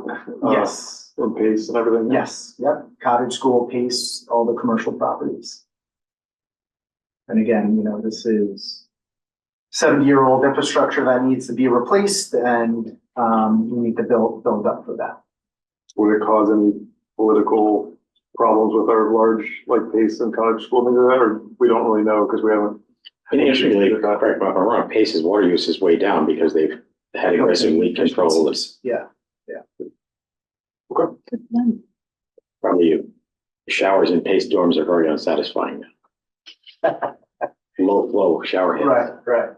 J: Yes,
L: and pace and everything?
J: yes, yep, cottage school, Pace, all the commercial properties. And again, you know, this is 70-year-old infrastructure that needs to be replaced and, we need to build up for that.
L: Would it cause any political problems with our large, like Pace and cottage school, things like that, or we don't really know because we haven't?
A: And interestingly, correct me if I'm wrong, Pace's water use is way down because they've had aggressive leak control.
J: Yeah,
A: Probably showers in Pace dorms are very unsatisfying. Low flow shower heads.
J: right.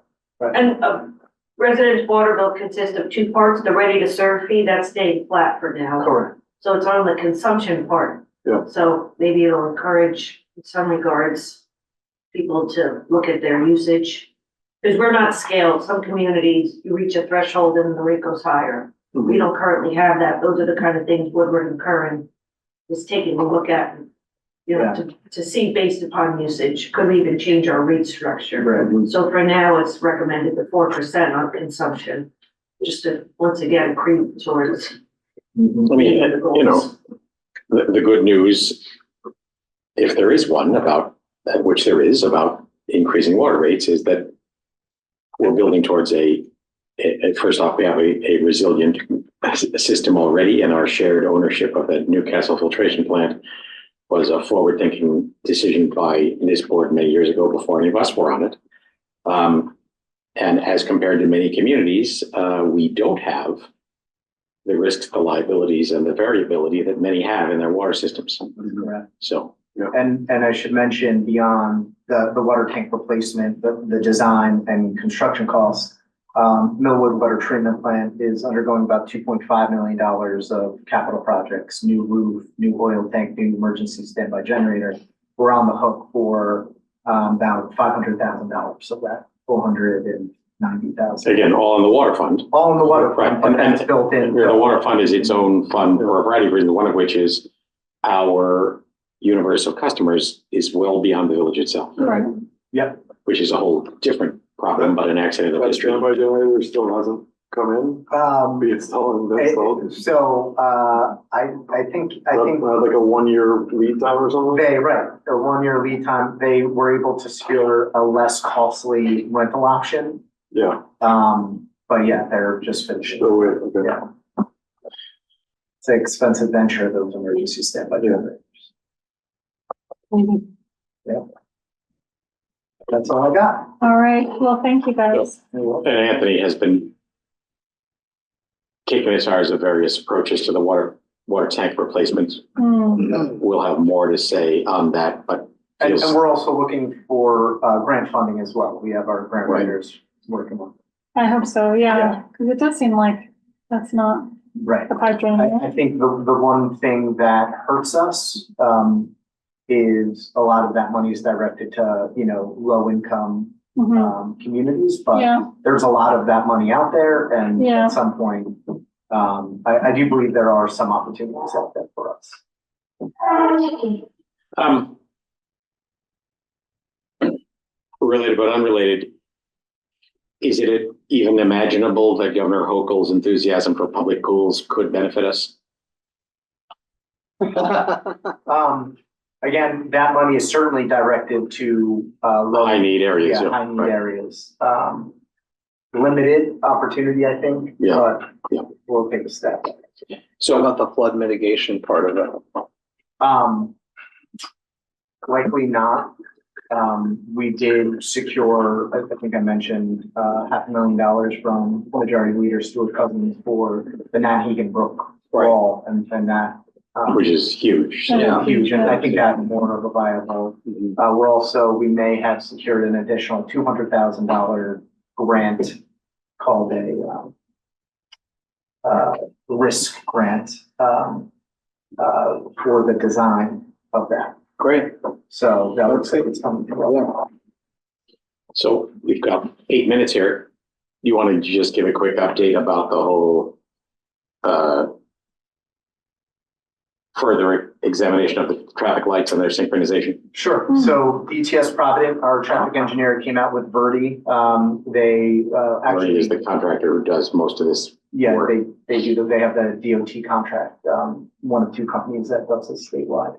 K: And a residence water bill consists of two parts, the ready to serve fee, that's staying flat for now.
J: Correct.
K: So it's on the consumption part.
L: Yeah.
K: So maybe it'll encourage, in some regards, people to look at their usage. Because we're not scaled. Some communities, you reach a threshold and the rate goes higher. We don't currently have that. Those are the kind of things Woodward and Curran is taking a look at. You know, to see based upon usage, could we even change our rate structure?
J: Right.
K: So for now, it's recommended the 4% on consumption, just to, once again, creep towards.
A: I mean, you know, the good news, if there is one about, which there is about increasing water rates, is that we're building towards first off, we have a resilient system already, and our shared ownership of the Newcastle filtration plant was a forward-thinking decision by this board many years ago before any of us were on it. And as compared to many communities, we don't have the risks, the liabilities, and the variability that many have in their water systems.
J: Correct.
A: So,
J: And I should mention beyond the water tank replacement, the design and construction costs, Millwood Water Treatment Plant is undergoing about $2.5 million of capital projects, new roof, new oil tank, new emergency standby generator. We're on the hook for about $500,000 of that, $490,000.
A: again, all in the water fund.
J: All in the water
A: Right,
J: fund, but that's built in.
A: The water fund is its own fund for a variety of reasons, one of which is our universe of customers is well beyond the village itself.
D: Right.
J: Yep.
A: Which is a whole different problem, but an accident of
L: That
A: history.
L: standby generator still hasn't come in, be installed and installed.
J: So, I think.
L: Like a 1 year lead time or something?
J: A 1 year lead time, they were able to secure a less costly rental option.
L: Yeah.
J: But yeah, they're just finishing.
L: Still wait, okay.
J: Yeah. It's an expensive venture, those emergency standby generators. Yeah. That's all I got.
D: All right, well, thank you guys.
A: And Anthony has been kicking his tires of various approaches to the water tank replacements.
D: Hmm.
A: We'll have more to say on that, but
J: And
A: feels,
J: we're also looking for, grant funding as well. We have our grant
A: Right.
J: writers working on.
D: I hope so, yeah, because it does seem like that's not
J: Right.
D: the pipe dream.
J: I think the one thing that hurts us, is a lot of that money is directed to, you know, low income, communities, but
D: Yeah,
J: there's a lot of that money out there and
D: Yeah.
J: at some point, I do believe there are some opportunities out there for us.
A: related but unrelated, is it even imaginable that Governor Hochul's enthusiasm for public pools could benefit us?
J: Again, that money is certainly directed to, low.
A: High need areas.
J: Yeah, high need
A: right.
J: areas. Limited opportunity, I think,
A: Yeah,
J: but
A: yeah.
J: we'll take a step.
A: So
C: About the flood mitigation part of it.
J: Likely not. We did secure, I think I mentioned, $500,000 from Majority Leader Stuart Cousins for the Nanhegan Brook wall and that.
A: which is huge. So,
D: Yeah.
J: Huge, and I think that's more of a viable. We're also, we may have secured an additional $200,000 grant called a risk grant for the design of that.
C: Great.
J: So that looks like it's coming together.
A: So we've got 8 minutes here. You want to just give a quick update about the whole further examination of the traffic lights and their synchronization?
J: Sure. So DTS Provident, our traffic engineer, came out with Verdi. They
A: Actually, is
J: actually,
A: the contractor who does most of this.
J: yeah,
A: work.
J: they have the DOT contract, one of two companies that does this statewide.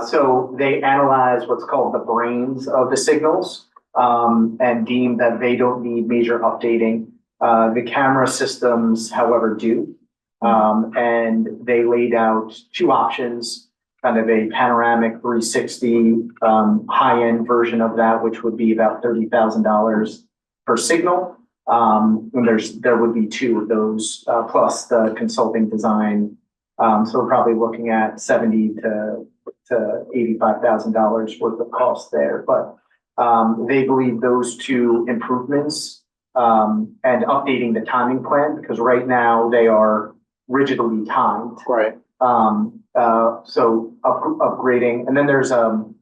J: So they analyze what's called the brains of the signals, and deem that they don't need major updating. The camera systems, however, do. And they laid out two options, kind of a panoramic 360, high-end version of that, which would be about $30,000 per signal. And there would be two of those, plus the consulting design. So we're probably looking at $70,000 to $85,000 worth of cost there. But they believe those two improvements, and updating the timing plan, because right now they are rigidly timed.
C: Right.
J: So upgrading, and then there's the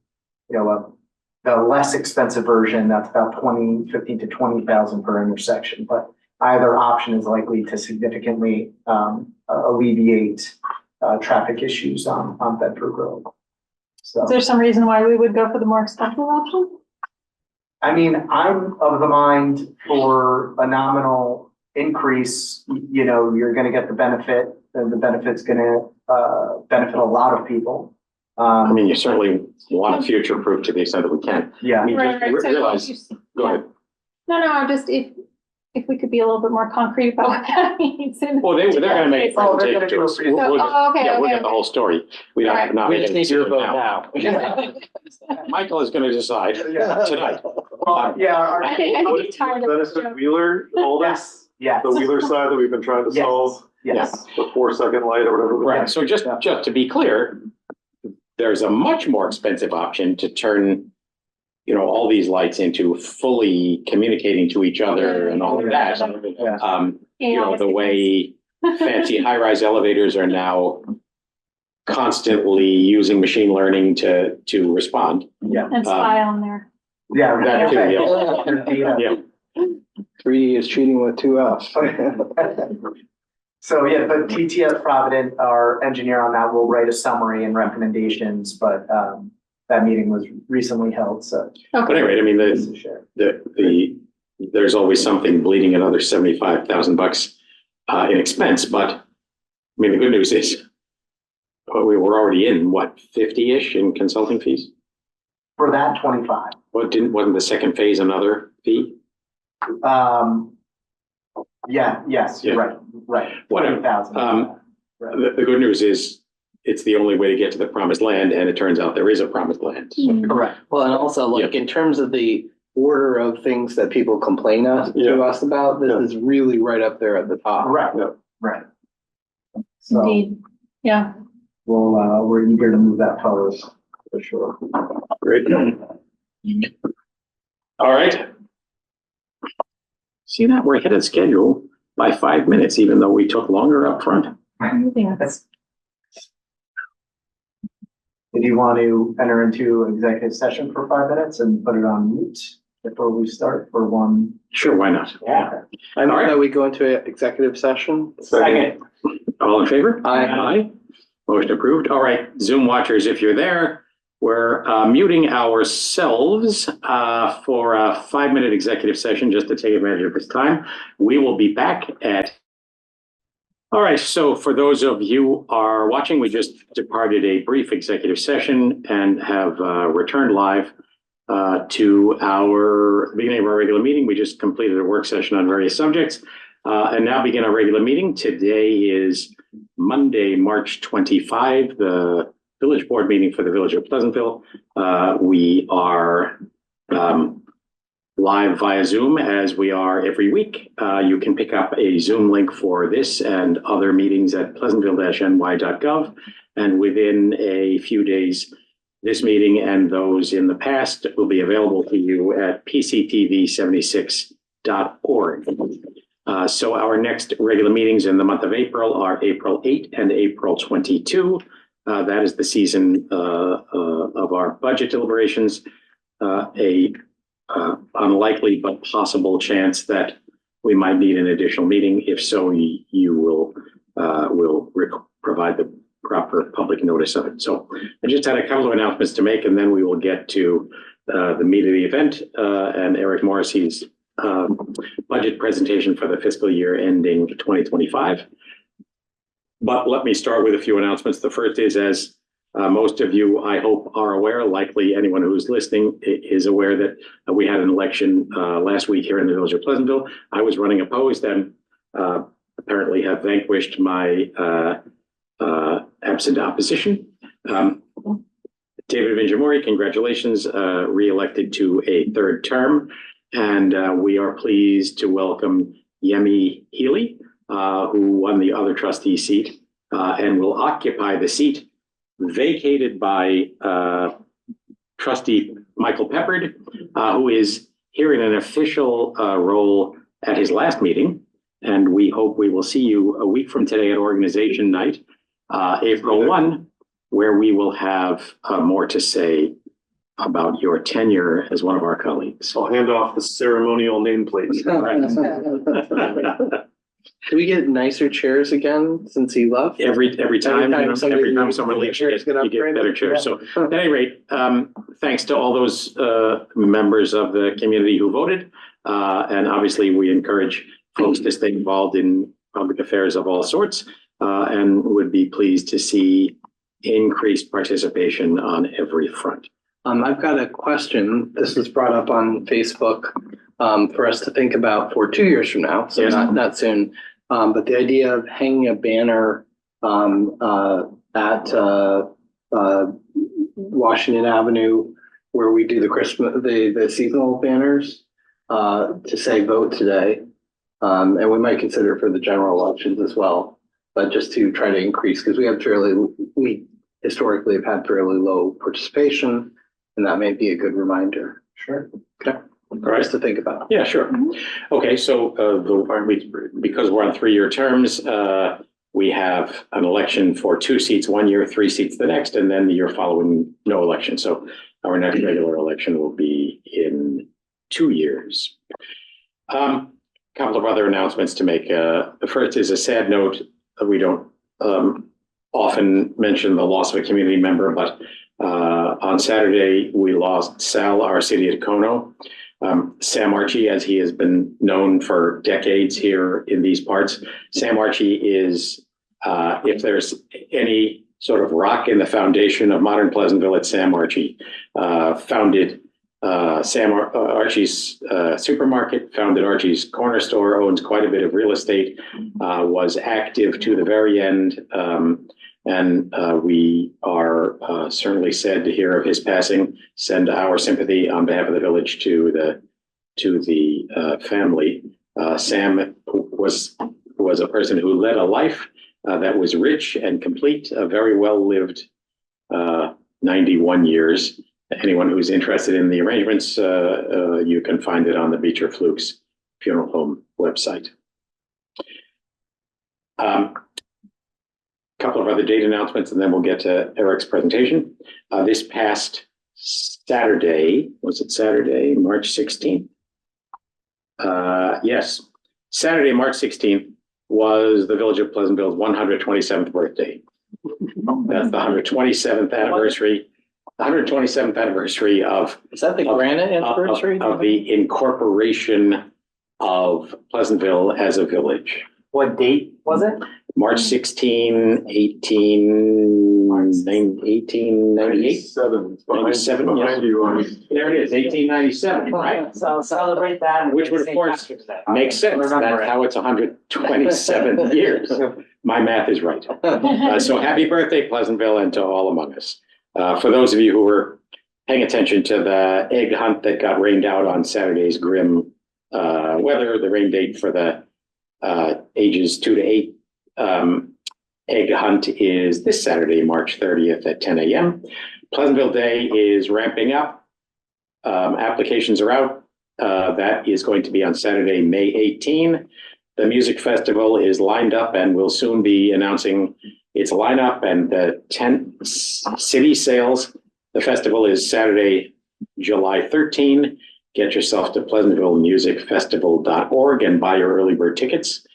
J: less expensive version that's about 15 to 20,000 per intersection. But either option is likely to significantly alleviate traffic issues on Bedford Road. So,
D: Is there some reason why we would go for the more expensive option?
J: I mean, I'm of the mind for a nominal increase, you're gonna get the benefit, and the benefit's gonna benefit a lot of people.
A: I mean, you certainly want to future-proof to the extent that we can.
J: Yeah.
A: I mean,
D: Right,
A: just
D: right, so
A: realize,
D: you-
A: go ahead.
D: No, just if we could be a little bit more concrete about what that means.
A: Well, they're gonna make a
J: Oh, they're
A: presentation
J: gonna
A: to
J: do a
A: us. We'll get-
D: Oh, okay,
A: Yeah, we'll
D: okay,
A: get the whole story. We don't have not
E: We
A: made
E: just
A: a
E: need your
A: decision
E: vote
A: now.
E: now.
A: Michael is gonna decide tonight.
J: Yeah.
D: I think I'm tired of this
L: Benefit
D: joke.
L: Wheeler, all this,
J: Yes.
L: the Wheeler side that we've been trying to
J: Yes.
L: solve,
J: Yes.
L: the 4-second light or whatever.
A: Right, so just to be clear, there's a much more expensive option to turn, all these lights into fully communicating to each other and all of that. The way fancy high-rise elevators are now constantly using machine learning to respond.
J: Yeah.
D: And spy on there.
J: Yeah.
A: That too, yeah.
C: 3D is cheating with 2F.
J: So, yeah, but TTS Provident, our engineer on that, will write a summary and recommendations, but that meeting was recently held, so.
A: But anyway, I mean, there's always something bleeding another $75,000 in expense, but I mean, the good news is we were already in 50-ish in consulting fees?
J: For that, 25.
A: Wasn't the second phase another fee?
J: Yes,
A: Yeah.
J: right.
A: Whatever.
J: 20,000.
A: The good news is it's the only way to get to the promised land, and it turns out there is a promised land.
D: Mhm.
J: Correct.
C: Well, and also like in terms of the order of things that people complain to us about, this is really right up there at the top.
J: Right, right. So
D: Indeed, yeah.
J: we're eager to move that forward, for sure.
A: Great. All right. See that? We're ahead of schedule by 5 minutes, even though we took longer up front.
J: Did you want to enter into executive session for 5 minutes and put it on mute before we start for one?
A: Sure, why not?
J: Yeah.
C: I know
A: All right.
C: that we go into an executive session.
J: Second.
A: All in favor?
C: Aye.
A: Motion approved. All right, Zoom watchers, if you're there, we're muting ourselves for a 5-minute executive session just to take advantage of this time. We will be back at. All right, so for those of you who are watching, we just departed a brief executive session and have returned live to our beginning of our regular meeting. We just completed a work session on various subjects and now begin our regular meeting. Today is Monday, March 25, the village board meeting for the village of Pleasantville. We are live via Zoom as we are every week. You can pick up a Zoom link for this and other meetings at pleasantville-ny.gov. And within a few days, this meeting and those in the past will be available to you at pctv76.org. So our next regular meetings in the month of April are April 8 and April 22. That is the season of our budget deliberations. Unlikely but possible chance that we might need an additional meeting. If so, you will provide the proper public notice of it. So I just had a couple of announcements to make, and then we will get to the meat of the event and Eric Morrissey's budget presentation for the fiscal year ending 2025. But let me start with a few announcements. The first is, as most of you, I hope, are aware, likely anyone who's listening is aware that we had an election last week here in the village of Pleasantville. I was running opposed and apparently have vanquished my absent opposition. David Vinjamuri, congratulations, re-elected to a third term. And we are pleased to welcome Yemi Healy, who won the other trustee seat and will occupy the seat vacated by trustee Michael Peppard, who is here in an official role at his last meeting. And we hope we will see you a week from today at organization night, April 1, where we will have more to say about your tenure as one of our colleagues.
L: I'll hand off the ceremonial nameplate.
C: Do we get nicer chairs again since he left?
A: Every time someone leaves, you get
C: upgraded.
A: better chairs. So at any rate, thanks to all those members of the community who voted. And obviously we encourage folks to stay involved in public affairs of all sorts and would be pleased to see increased participation on every front.
C: I've got a question. This was brought up on Facebook for us to think about for 2 years from now, so
A: Yes.
C: not soon. But the idea of hanging a banner at Washington Avenue where we do the Christmas, the seasonal banners to say vote today. And we might consider it for the general elections as well, but just to try to increase, because we historically have had fairly low participation, and that may be a good reminder.
J: Sure.
C: Okay.
A: All right.
C: Just to think about.
A: Yeah, sure. Okay, so because we're on 3-year terms, we have an election for 2 seats 1 year, 3 seats the next, and then the year following, no election. So our next regular election will be in 2 years. Couple of other announcements to make. The first is a sad note. We don't often mention the loss of a community member, but on Saturday, we lost Sal Arcidiacono. Sam Archie, as he has been known for decades here in these parts. Sam Archie is, if there's any sort of rock in the foundation of modern Pleasantville, it's Sam Archie. Founded Sam Archie's supermarket, founded Archie's corner store, owns quite a bit of real estate, was active to the very end. And we are certainly sad to hear of his passing. Send our sympathy on behalf of the village to the family. Sam was a person who led a life that was rich and complete, a very well-lived 91 years. Anyone who's interested in the arrangements, you can find it on the Beecher Flukes Funeral Home website. Couple of other date announcements, and then we'll get to Eric's presentation. This past Saturday, was it Saturday, March 16th? Yes, Saturday, March 16th was the Village of Pleasantville's 127th birthday. That's the 127th anniversary. 127th anniversary of.
C: Is that the granite anniversary?
A: Of the incorporation of Pleasantville as a village.
E: What date was it?
A: March 16, 1898.
L: 97.
A: 97,
L: Behind you on.
A: There it is, 1897, right?
E: So celebrate that.
A: Which would, of course, make sense. That's how it's 127 years. My math is right. So happy birthday, Pleasantville, and to all among us. For those of you who were paying attention to the egg hunt that got rained out on Saturday's grim weather, the rain date for the ages 2 to 8 egg hunt is this Saturday, March 30th at 10 a.m. Pleasantville Day is ramping up. Applications are out. That is going to be on Saturday, May 18. The music festival is lined up and will soon be announcing its lineup and the tent city sales. The festival is Saturday, July 13. Get yourself to PleasantvilleMusicFestival.org and buy your early bird tickets.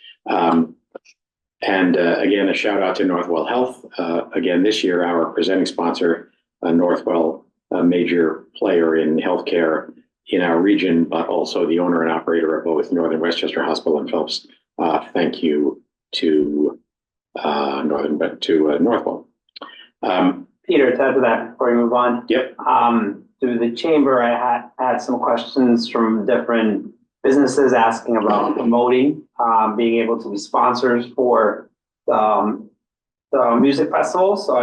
A: And again, a shout out to Northwell Health. Again, this year, our presenting sponsor, Northwell, a major player in healthcare in our region, but also the owner and operator of both Northern Westchester Hospital and Phelps. Thank you to Northwell.
E: Peter, to add to that before we move on.
A: Yep.
E: Through the chamber, I had some questions from different businesses asking about promoting, being able to be sponsors for the music festival. So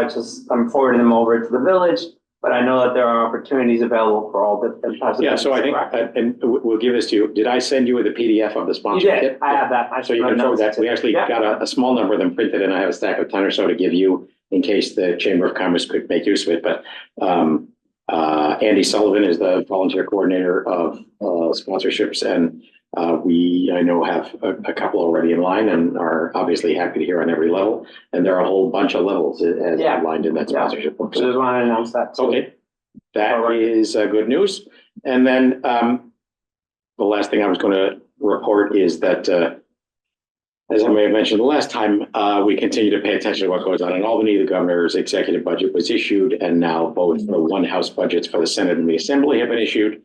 E: I'm forwarding them over to the village, but I know that there are opportunities available for all different types of.
A: Yeah, so I think, and we'll give this to you. Did I send you with a PDF of the
E: You
A: sponsorship?
E: did, I have that.
A: So you can forward that. We actually got a small number of them printed, and I have a stack of 10 or so to give you in case the Chamber of Commerce could make use of it. But Andy Sullivan is the volunteer coordinator of sponsorships, and I know have a couple already in line and are obviously happy to hear on every level. And there are a whole bunch of levels as outlined in that sponsorship book.
E: So just want to announce that.
A: Okay, that is good news. And then the last thing I was going to report is that, as I may have mentioned the last time, we continue to pay attention to what goes on in Albany. The governor's executive budget was issued, and now both the one house budgets for the Senate and the Assembly have been issued.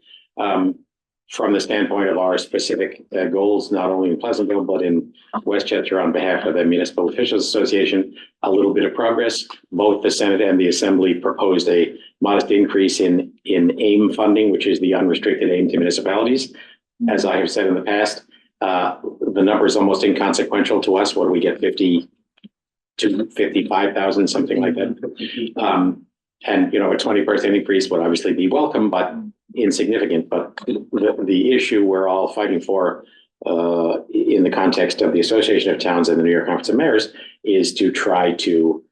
A: From the standpoint of our specific goals, not only in Pleasantville, but in Westchester on behalf of the Municipal Officials Association, a little bit of progress. Both the Senate and the Assembly proposed a modest increase in AIM funding, which is the unrestricted aim to municipalities. As I have said in the past, the number is almost inconsequential to us. What do we get, 50 to 55,000, something like that? And, you know, a 20% increase would obviously be welcome, but insignificant. But the issue we're all fighting for in the context of the Association of Towns and the New York Conference of Mayors is to try to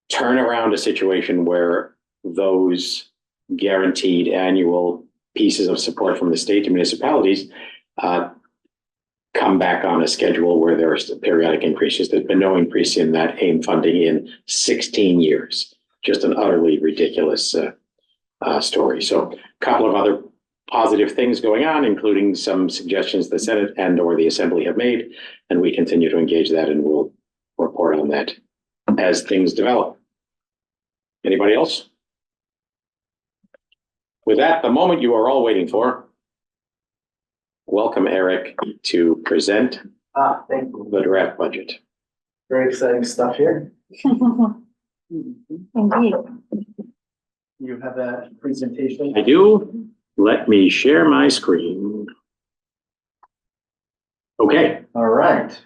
A: turn around a situation where those guaranteed annual pieces of support from the state to municipalities come back on a schedule where there are periodic increases. There's been no increase in that AIM funding in 16 years. Just an utterly ridiculous story. So a couple of other positive things going on, including some suggestions the Senate and or the Assembly have made, and we continue to engage that, and we'll report on that as things develop. Anybody else? With that, the moment you are all waiting for, welcome Eric to present
J: Thank you.
A: the draft budget.
J: Very exciting stuff here.
D: Indeed.
J: You have that presentation.
A: I do. Let me share my screen. Okay.
J: All right.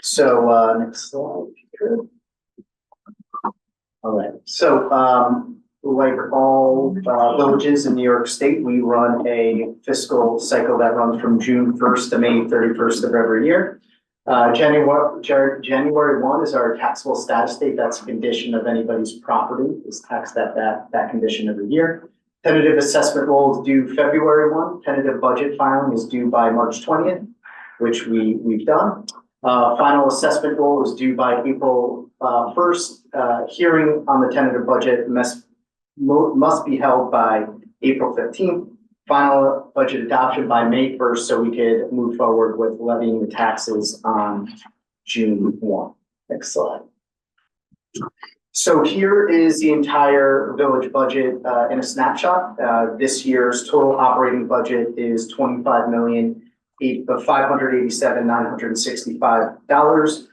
J: So, next slide, if you could. All right. So, like all villages in New York State, we run a fiscal cycle that runs from June 1st to May 31st of every year. January 1 is our taxable status date. That's a condition of anybody's property is taxed at that condition every year. Tentative assessment roll is due February 1. Tentative budget filing is due by March 20th, which we've done. Final assessment roll is due by April 1st. Hearing on the tentative budget must be held by April 15th. Final budget adoption by May 1st, so we could move forward with levying the taxes on June 1. Next slide. So here is the entire village budget in a snapshot. This year's total operating budget is $25,587,965.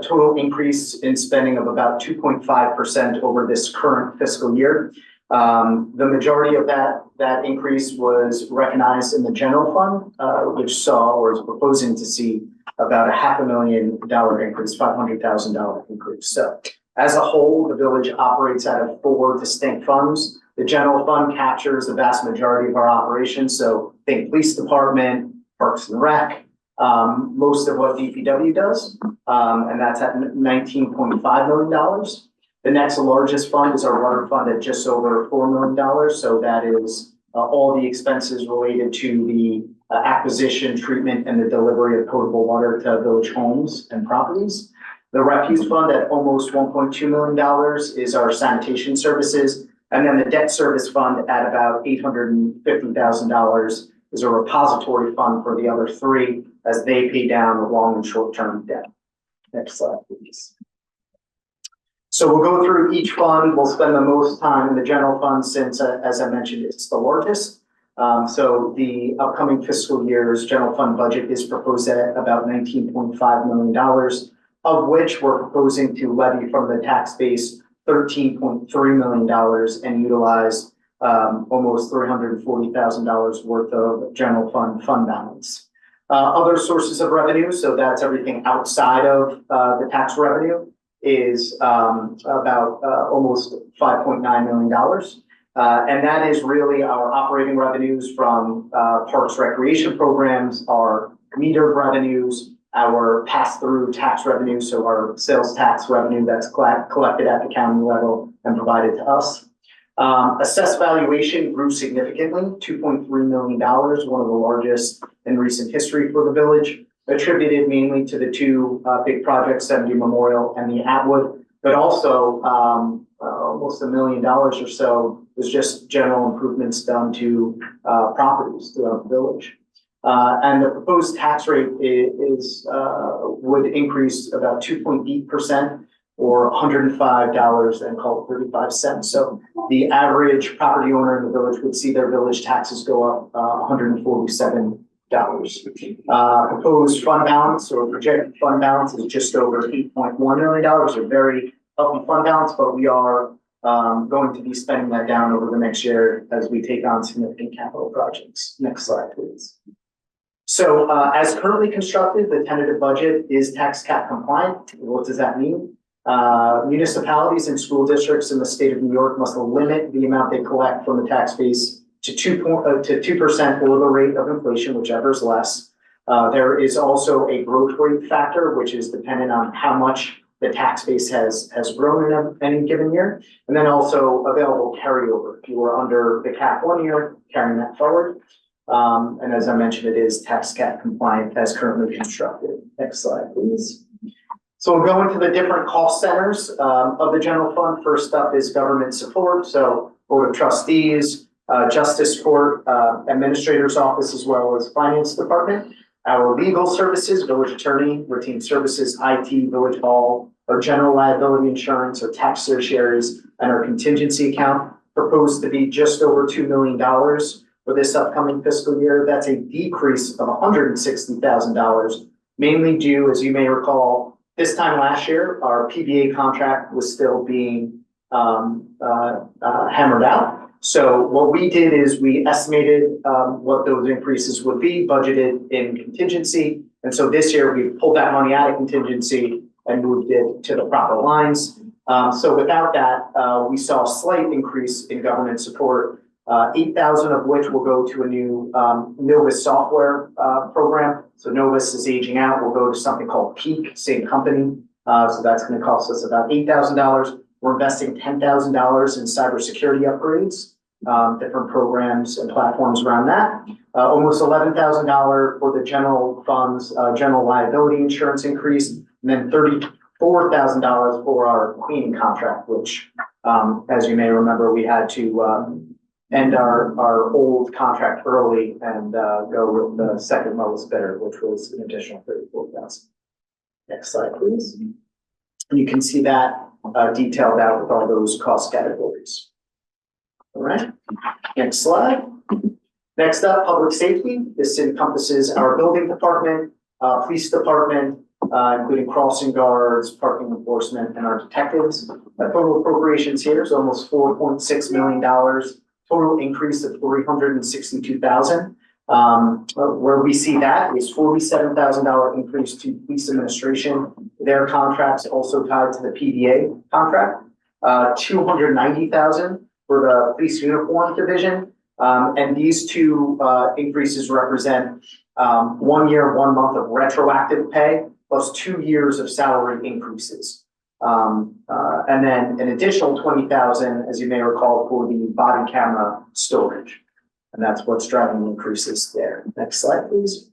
J: Total increase in spending of about 2.5% over this current fiscal year. The majority of that increase was recognized in the general fund, which saw or is proposing to see about a $500,000 increase, $500,000 increase. So as a whole, the village operates out of 4 distinct funds. The general fund captures the vast majority of our operations. So think police department, parks and rec, most of what DPW does, and that's at $19.5 million. The next largest fund is our water fund at just over $4 million. So that is all the expenses related to the acquisition, treatment, and the delivery of potable water to village homes and properties. The refuse fund at almost $1.2 million is our sanitation services. And then the debt service fund at about $850,000 is a repository fund for the other 3 as they pay down the long and short-term debt. Next slide, please. So we'll go through each fund. We'll spend the most time in the general fund since, as I mentioned, it's the largest. So the upcoming fiscal year's general fund budget is proposed at about $19.5 million, of which we're proposing to levy from the tax base $13.3 million and utilize almost $340,000 worth of general fund balance. Other sources of revenue, so that's everything outside of the tax revenue, is about almost $5.9 million. And that is really our operating revenues from parks recreation programs, our metered revenues, our pass-through tax revenue, so our sales tax revenue that's collected at the county level and provided to us. Assessed valuation grew significantly, $2.3 million, one of the largest in recent history for the village, attributed mainly to the two big projects, 70 Memorial and the Atwood, but also almost $1 million or so was just general improvements done to properties throughout the village. And the proposed tax rate would increase about 2.8%. Or $105 and call it 35 cents. So the average property owner in the village would see their village taxes go up $147. Proposed fund balance or projected fund balance is just over $8.1 million, a very healthy fund balance, but we are going to be spending that down over the next year as we take on significant capital projects. Next slide, please. So as currently constructed, the tentative budget is tax cap compliant. What does that mean? Municipalities and school districts in the state of New York must limit the amount they collect from the tax base to 2% below the rate of inflation, whichever is less. There is also a growth rate factor, which is dependent on how much the tax base has grown in any given year. And then also available carryover. If you were under the cap 1 year, carrying that forward. And as I mentioned, it is tax cap compliant as currently constructed. Next slide, please. So we'll go into the different cost centers of the general fund. First up is government support. So Board of Trustees, Justice Court, Administrator's Office, as well as Finance Department. Our legal services, Village Attorney, Routine Services, IT, Village Hall, our general liability insurance, our tax certiaries, and our contingency account proposed to be just over $2 million for this upcoming fiscal year. That's a decrease of $160,000, mainly due, as you may recall, this time last year, our PBA contract was still being hammered out. So what we did is we estimated what those increases would be, budgeted in contingency. And so this year we pulled that money out of contingency and moved it to the proper lines. So without that, we saw a slight increase in government support, 8,000 of which will go to a new Novus software program. So Novus is aging out. We'll go to something called Peak, same company. So that's going to cost us about $8,000. We're investing $10,000 in cybersecurity upgrades, different programs and platforms around that. Almost $11,000 for the general funds, general liability insurance increase, and then $34,000 for our cleaning contract, which, as you may remember, we had to end our old contract early and go with the second lowest bidder, which was an additional $34,000. Next slide, please. And you can see that detailed out with all those cost categories. All right, next slide. Next up, public safety. This encompasses our building department, police department, including crossing guards, parking enforcement, and our detectives. The total appropriations here is almost $4.6 million. Total increase of $362,000. Where we see that is $47,000 increase to police administration. Their contracts also tied to the PBA contract. $290,000 for the police uniform division. And these two increases represent 1 year, 1 month of retroactive pay plus 2 years of salary increases. And then an additional $20,000, as you may recall, for the body camera storage. And that's what's driving the increases there. Next slide, please.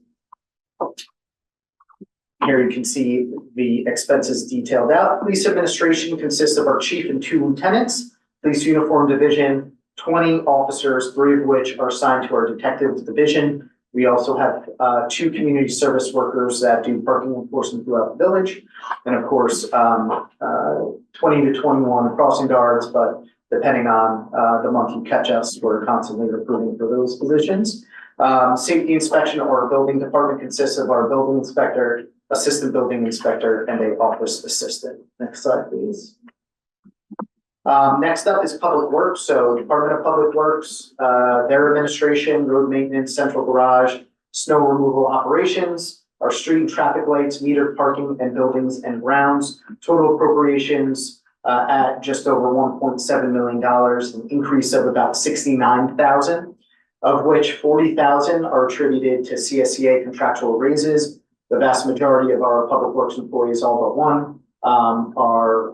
J: Here you can see the expenses detailed out. Police administration consists of our chief and 2 lieutenants. Police uniform division, 20 officers, 3 of which are assigned to our detective division. We also have 2 community service workers that do parking enforcement throughout the village. And of course, 20 to 21 crossing guards, but depending on the month you catch us, we're constantly recruiting for those positions. Safety inspection or our building department consists of our building inspector, assistant building inspector, and a office assistant. Next slide, please. Next up is Public Works. So Department of Public Works, their administration, road maintenance, central garage, snow removal operations, our street and traffic lights, metered parking and buildings and grounds. Total appropriations at just over $1.7 million, an increase of about 69,000, of which 40,000 are attributed to CSEA contractual raises. The vast majority of our Public Works employees, all but one, are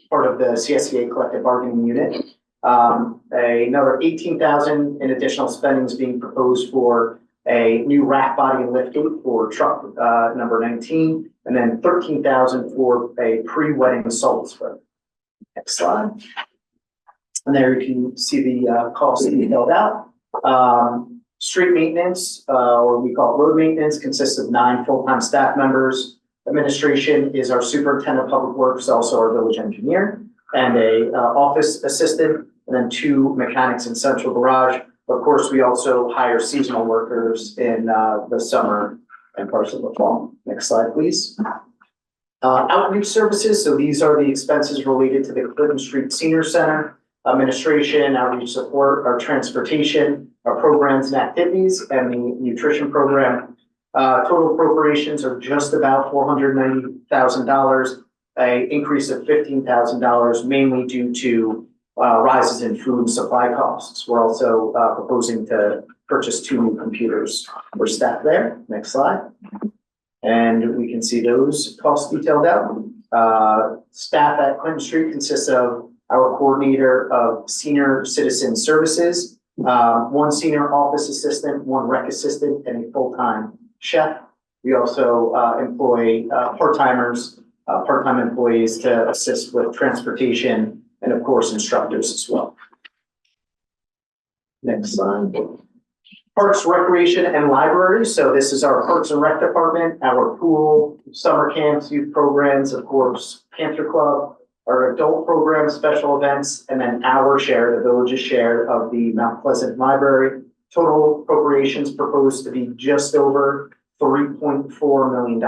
J: part of the CSEA collective bargaining unit. Another 18,000 in additional spending is being proposed for a new rack body and lift gate for truck number 19, and then 13,000 for a pre-wedding salt spread. Next slide. And there you can see the costs detailed out. Street maintenance, or we call it road maintenance, consists of 9 full-time staff members. Administration is our superintendent of public works, also our village engineer, and a office assistant, and then 2 mechanics in central garage. Of course, we also hire seasonal workers in the summer and parts of the fall. Next slide, please. Outreach services. So these are the expenses related to the Clinton Street Senior Center, administration, outreach support, our transportation, our programs and activities, and the nutrition program. Total appropriations are just about $490,000, an increase of $15,000, mainly due to rises in food and supply costs. We're also proposing to purchase 2 new computers for staff there. Next slide. And we can see those costs detailed out. Staff at Clinton Street consists of our coordinator of senior citizen services, 1 senior office assistant, 1 rec assistant, and a full-time chef. We also employ part-timers, part-time employees to assist with transportation, and of course, instructors as well. Next slide. Parks, Recreation, and Libraries. So this is our Parks and Rec department, our pool, summer camps, youth programs, of course, Panther Club, our adult programs, special events, and then our share, the village's share of the Mount Pleasant Library. Total appropriations proposed to be just over $3.4 million.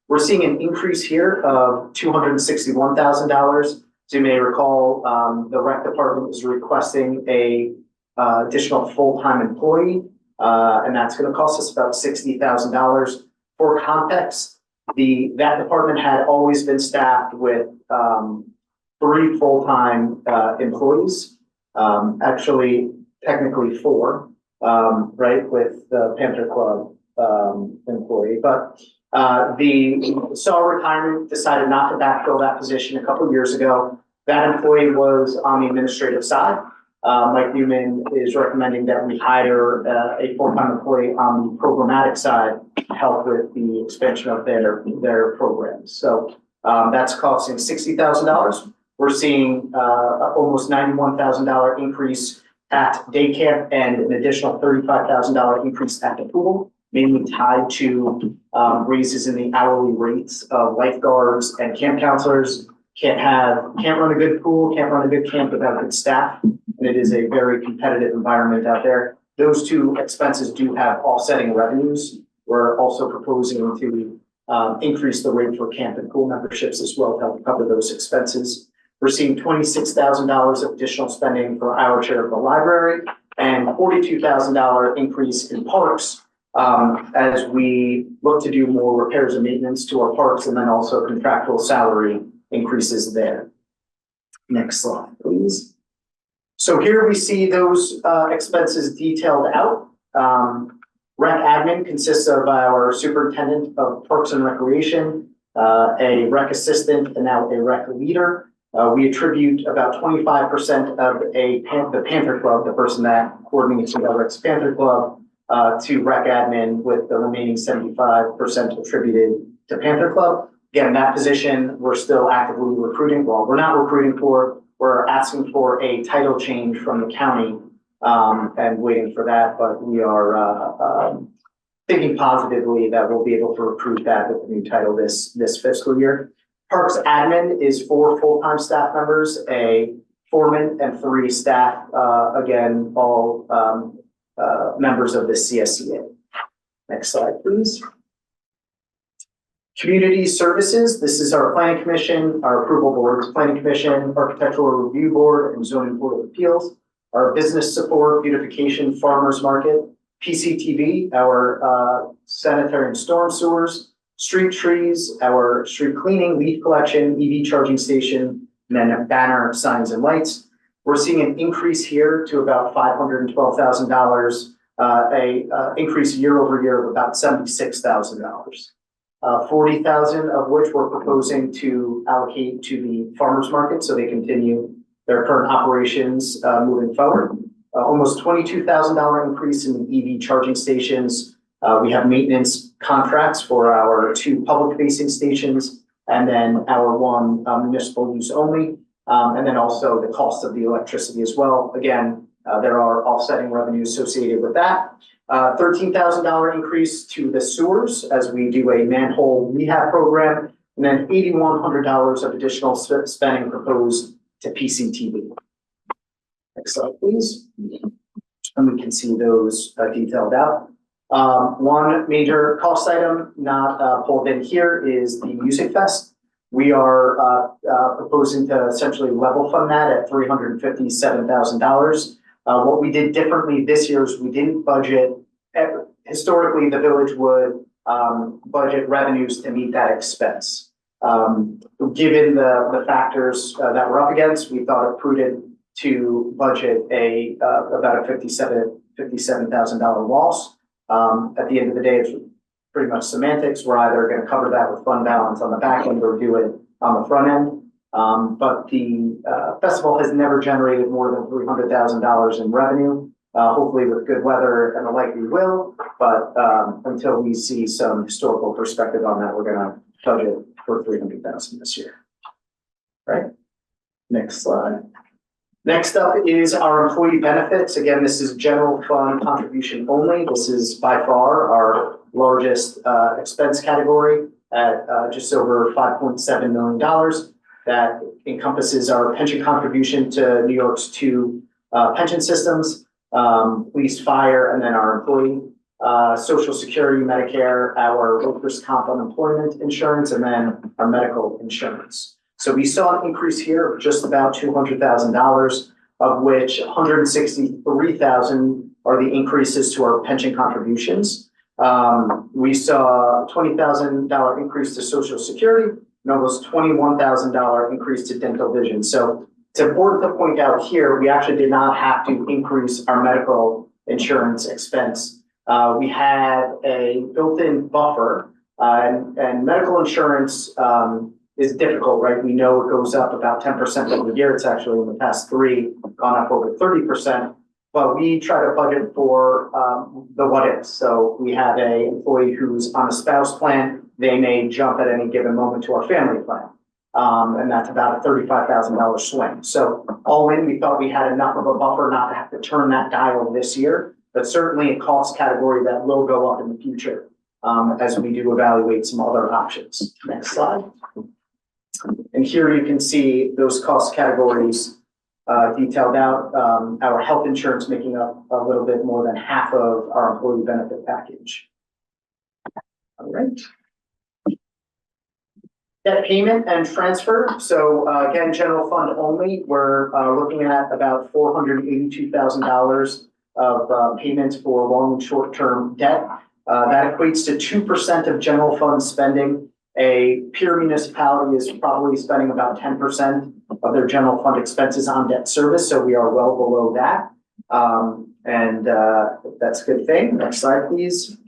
J: We're seeing an increase here of $261,000. As you may recall, the rec department is requesting a additional full-time employee, and that's going to cost us about $60,000. For context, that department had always been staffed with 3 full-time employees, actually technically 4, right, with the Panther Club employee, but the SAW retirement decided not to backfill that position a couple of years ago. That employee was on the administrative side. Mike Newman is recommending that we hire a full-time employee on the programmatic side to help with the expansion of their programs. So that's costing $60,000. We're seeing almost $91,000 increase at day camp and an additional $35,000 increase at the pool, mainly tied to raises in the hourly rates of lifeguards and camp counselors. Can't run a good pool, can't run a good camp without good staff. And it is a very competitive environment out there. Those 2 expenses do have offsetting revenues. We're also proposing to increase the rate for camp and pool memberships as well to help cover those expenses. We're seeing $26,000 of additional spending for our share of the library and $42,000 increase in parks as we look to do more repairs and maintenance to our parks, and then also contractual salary increases there. Next slide, please. So here we see those expenses detailed out. Rec admin consists of our superintendent of Parks and Recreation, a rec assistant, and now a rec leader. We attribute about 25% of the Panther Club, the person that coordinates the Rec's Panther Club, to rec admin, with the remaining 75% attributed to Panther Club. Again, that position we're still actively recruiting. Well, we're not recruiting for. We're asking for a title change from the county and waiting for that, but we are, thinking positively that we'll be able to approve that with the new title this fiscal year. Parks admin is 4 full-time staff members, a foreman and 3 staff, again, all members of the CSEA. Next slide, please. Community services, this is our planning commission, our approval boards, planning commission, architectural review board, and zoning board of appeals. Our business support, beautification, farmers market, PCTV, our sanitary and storm sewers, street trees, our street cleaning, leaf collection, EV charging station, and then banner signs and lights. We're seeing an increase here to about $512,000, increase year over year of about $76,000. 40,000 of which we're proposing to allocate to the farmers market so they continue their current operations moving forward. Almost $22,000 increase in EV charging stations. We have maintenance contracts for our 2 public facing stations and then our 1 municipal use only. And then also the cost of the electricity as well. Again, there are offsetting revenues associated with that. $13,000 increase to the sewers as we do a manhole rehab program, and then $8,100 of additional spending proposed to PCTV. Next slide, please. And we can see those detailed out. One major cost item not pulled in here is the Music Fest. We are proposing to essentially level fund that at $357,000. What we did differently this year is we didn't budget. Historically, the village would budget revenues to meet that expense. Given the factors that we're up against, we thought it prudent to budget about a $57,000 loss. At the end of the day, it's pretty much semantics. We're either going to cover that with fund balance on the back end or do it on the front end. But the festival has never generated more than $300,000 in revenue. Hopefully with good weather and the like we will, but until we see some historical perspective on that, we're going to budget for $300,000 this year. Right? Next slide. Next up is our employee benefits. Again, this is general fund contribution only. This is by far our largest expense category at just over $5.7 million. That encompasses our pension contribution to New York's 2 pension systems, police, fire, and then our employee, Social Security, Medicare, our workers' comp unemployment insurance, and then our medical insurance. So we saw an increase here of just about $200,000, of which $163,000 are the increases to our pension contributions. We saw a $20,000 increase to Social Security and almost $21,000 increase to dental vision. So it's important to point out here, we actually did not have to increase our medical insurance expense. We had a built-in buffer and medical insurance is difficult, right? We know it goes up about 10% every year. It's actually in the past 3 gone up over 30%, but we try to budget for the what ifs. So we have an employee who's on a spouse plan. They may jump at any given moment to our family plan. And that's about a $35,000 swing. So all in, we thought we had enough of a buffer not to have to turn that dial this year, but certainly a cost category that will go up in the future as we do evaluate some other options. Next slide. And here you can see those cost categories detailed out. Our health insurance making up a little bit more than half of our employee benefit package. All right. Debt payment and transfer. So again, general fund only, we're looking at about $482,000 of payments for long and short-term debt. That equates to 2% of general fund spending. A peer municipality is probably spending about 10% of their general fund expenses on debt service, so we are well below that. That's a good thing. Next slide, please.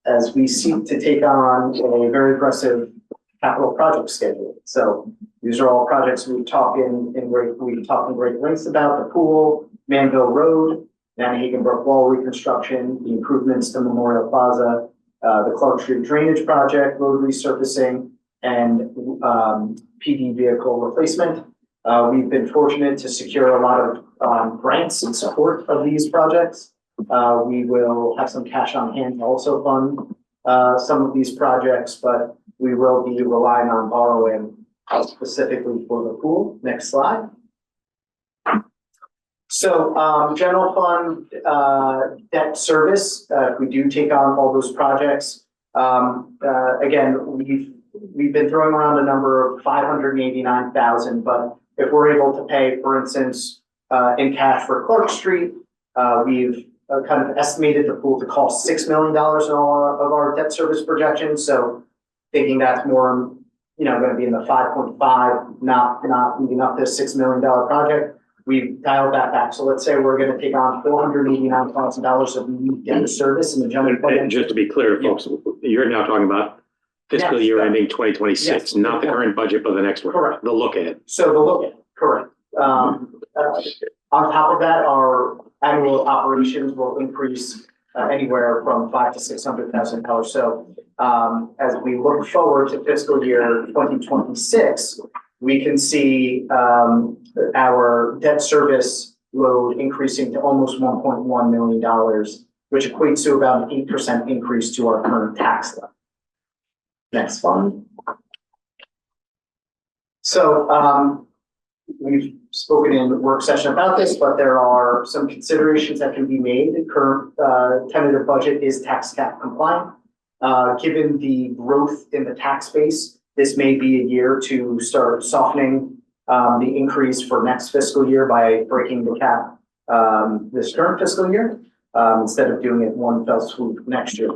J: As we seek to take on a very aggressive capital project schedule. So these are all projects we talk in great lengths about: the pool, Manville Road, Nanahagan Brook Wall reconstruction, the improvements to Memorial Plaza, the Clark Street drainage project, road resurfacing, and PD vehicle replacement. We've been fortunate to secure a lot of grants in support of these projects. We will have some cash on hand to also fund some of these projects, but we will be relying on borrowing specifically for the pool. Next slide. So, general fund, debt service, if we do take on all those projects, again, we've been throwing around a number of 589,000, but if we're able to pay, for instance, in cash for Clark Street, we've kind of estimated the pool to cost $6 million in all of our debt service projections. So thinking that's more, going to be in the 5.5, not leading up to a $6 million project. We've dialed that back. So let's say we're going to take on $489,000 of new debt service in the general fund.
A: And just to be clear, folks, you're now talking about fiscal year ending 2026,
J: Yes.
A: not the current budget, but the next one.
J: Correct.
A: The look ahead.
J: So the look at, correct. On top of that, our annual operations will increase anywhere from $500,000 to $600,000. So as we look forward to fiscal year 2026, we can see our debt service load increasing to almost $1.1 million, which equates to about an 8% increase to our current tax levy. Next fund. So we've spoken in the work session about this, but there are some considerations that can be made. The current tentative budget is tax cap compliant. Given the growth in the tax base, this may be a year to start softening the increase for next fiscal year by breaking the cap this current fiscal year instead of doing it one fell swoop next year.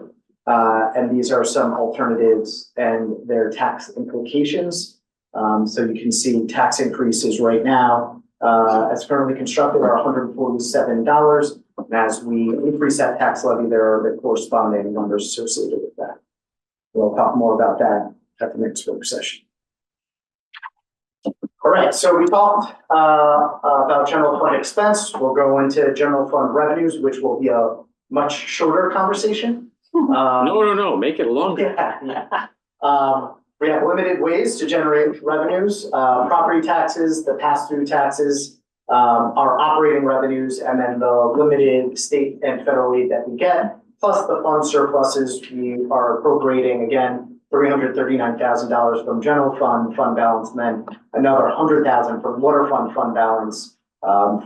J: And these are some alternatives and their tax implications. So you can see tax increases right now as currently constructed are $147. And as we increase that tax levy, there are the corresponding numbers associated with that. We'll talk more about that at the next work session. All right, so we talked about general fund expense. We'll go into general fund revenues, which will be a much shorter conversation.
A: No, make it longer.
J: Yeah. We have limited ways to generate revenues, property taxes, the pass-through taxes, our operating revenues, and then the limited state and federal aid that we get, plus the fund surpluses we are appropriating, again, $339,000 from general fund balance, and then another $100,000 from water fund balance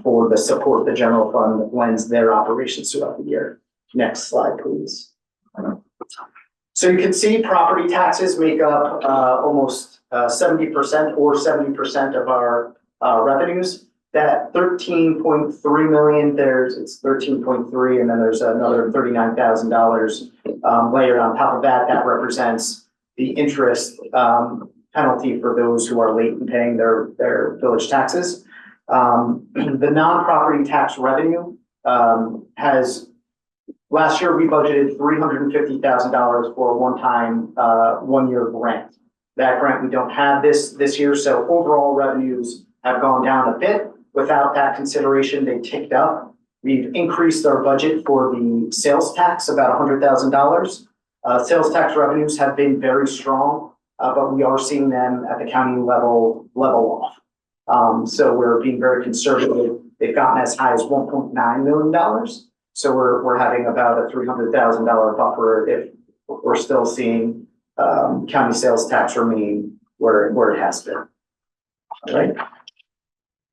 J: for the support the general fund that lends their operations throughout the year. Next slide, please. So you can see property taxes make up almost 70% or 70% of our revenues. That 13.3 million, it's 13.3, and then there's another $39,000 layered on top of that. That represents the interest penalty for those who are late in paying their village taxes. The non-property tax revenue has, last year we budgeted $350,000 for a one-time one-year grant. That grant we don't have this year, so overall revenues have gone down a bit. Without that consideration, they ticked up. We've increased our budget for the sales tax about $100,000. Sales tax revenues have been very strong, but we are seeing them at the county level off. So we're being very conservative. They've gotten as high as $1.9 million. So we're having about a $300,000 buffer if we're still seeing county sales tax remain where it has been. All right.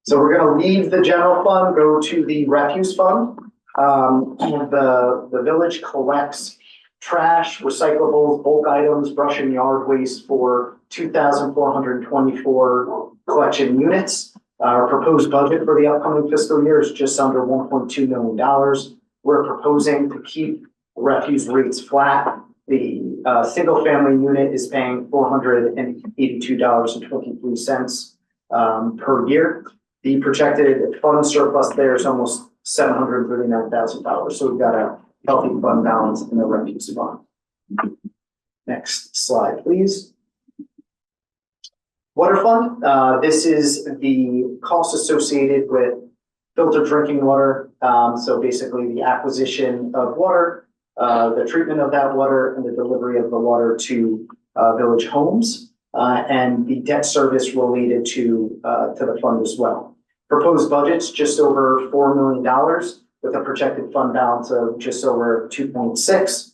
J: So we're going to leave the general fund, go to the refuse fund. The village collects trash, recyclables, bulk items, brush and yard waste for 2,424 collection units. Our proposed budget for the upcoming fiscal year is just under $1.2 million. We're proposing to keep refuse rates flat. The single family unit is paying $482.23 per year. The projected fund surplus there is almost $739,000. So we've got a healthy fund balance in the refuse fund. Next slide, please. Water fund. This is the cost associated with filtered drinking water. So basically the acquisition of water, the treatment of that water, and the delivery of the water to village homes, and the debt service related to the fund as well. Proposed budget's just over $4 million with a projected fund balance of just over 2.6.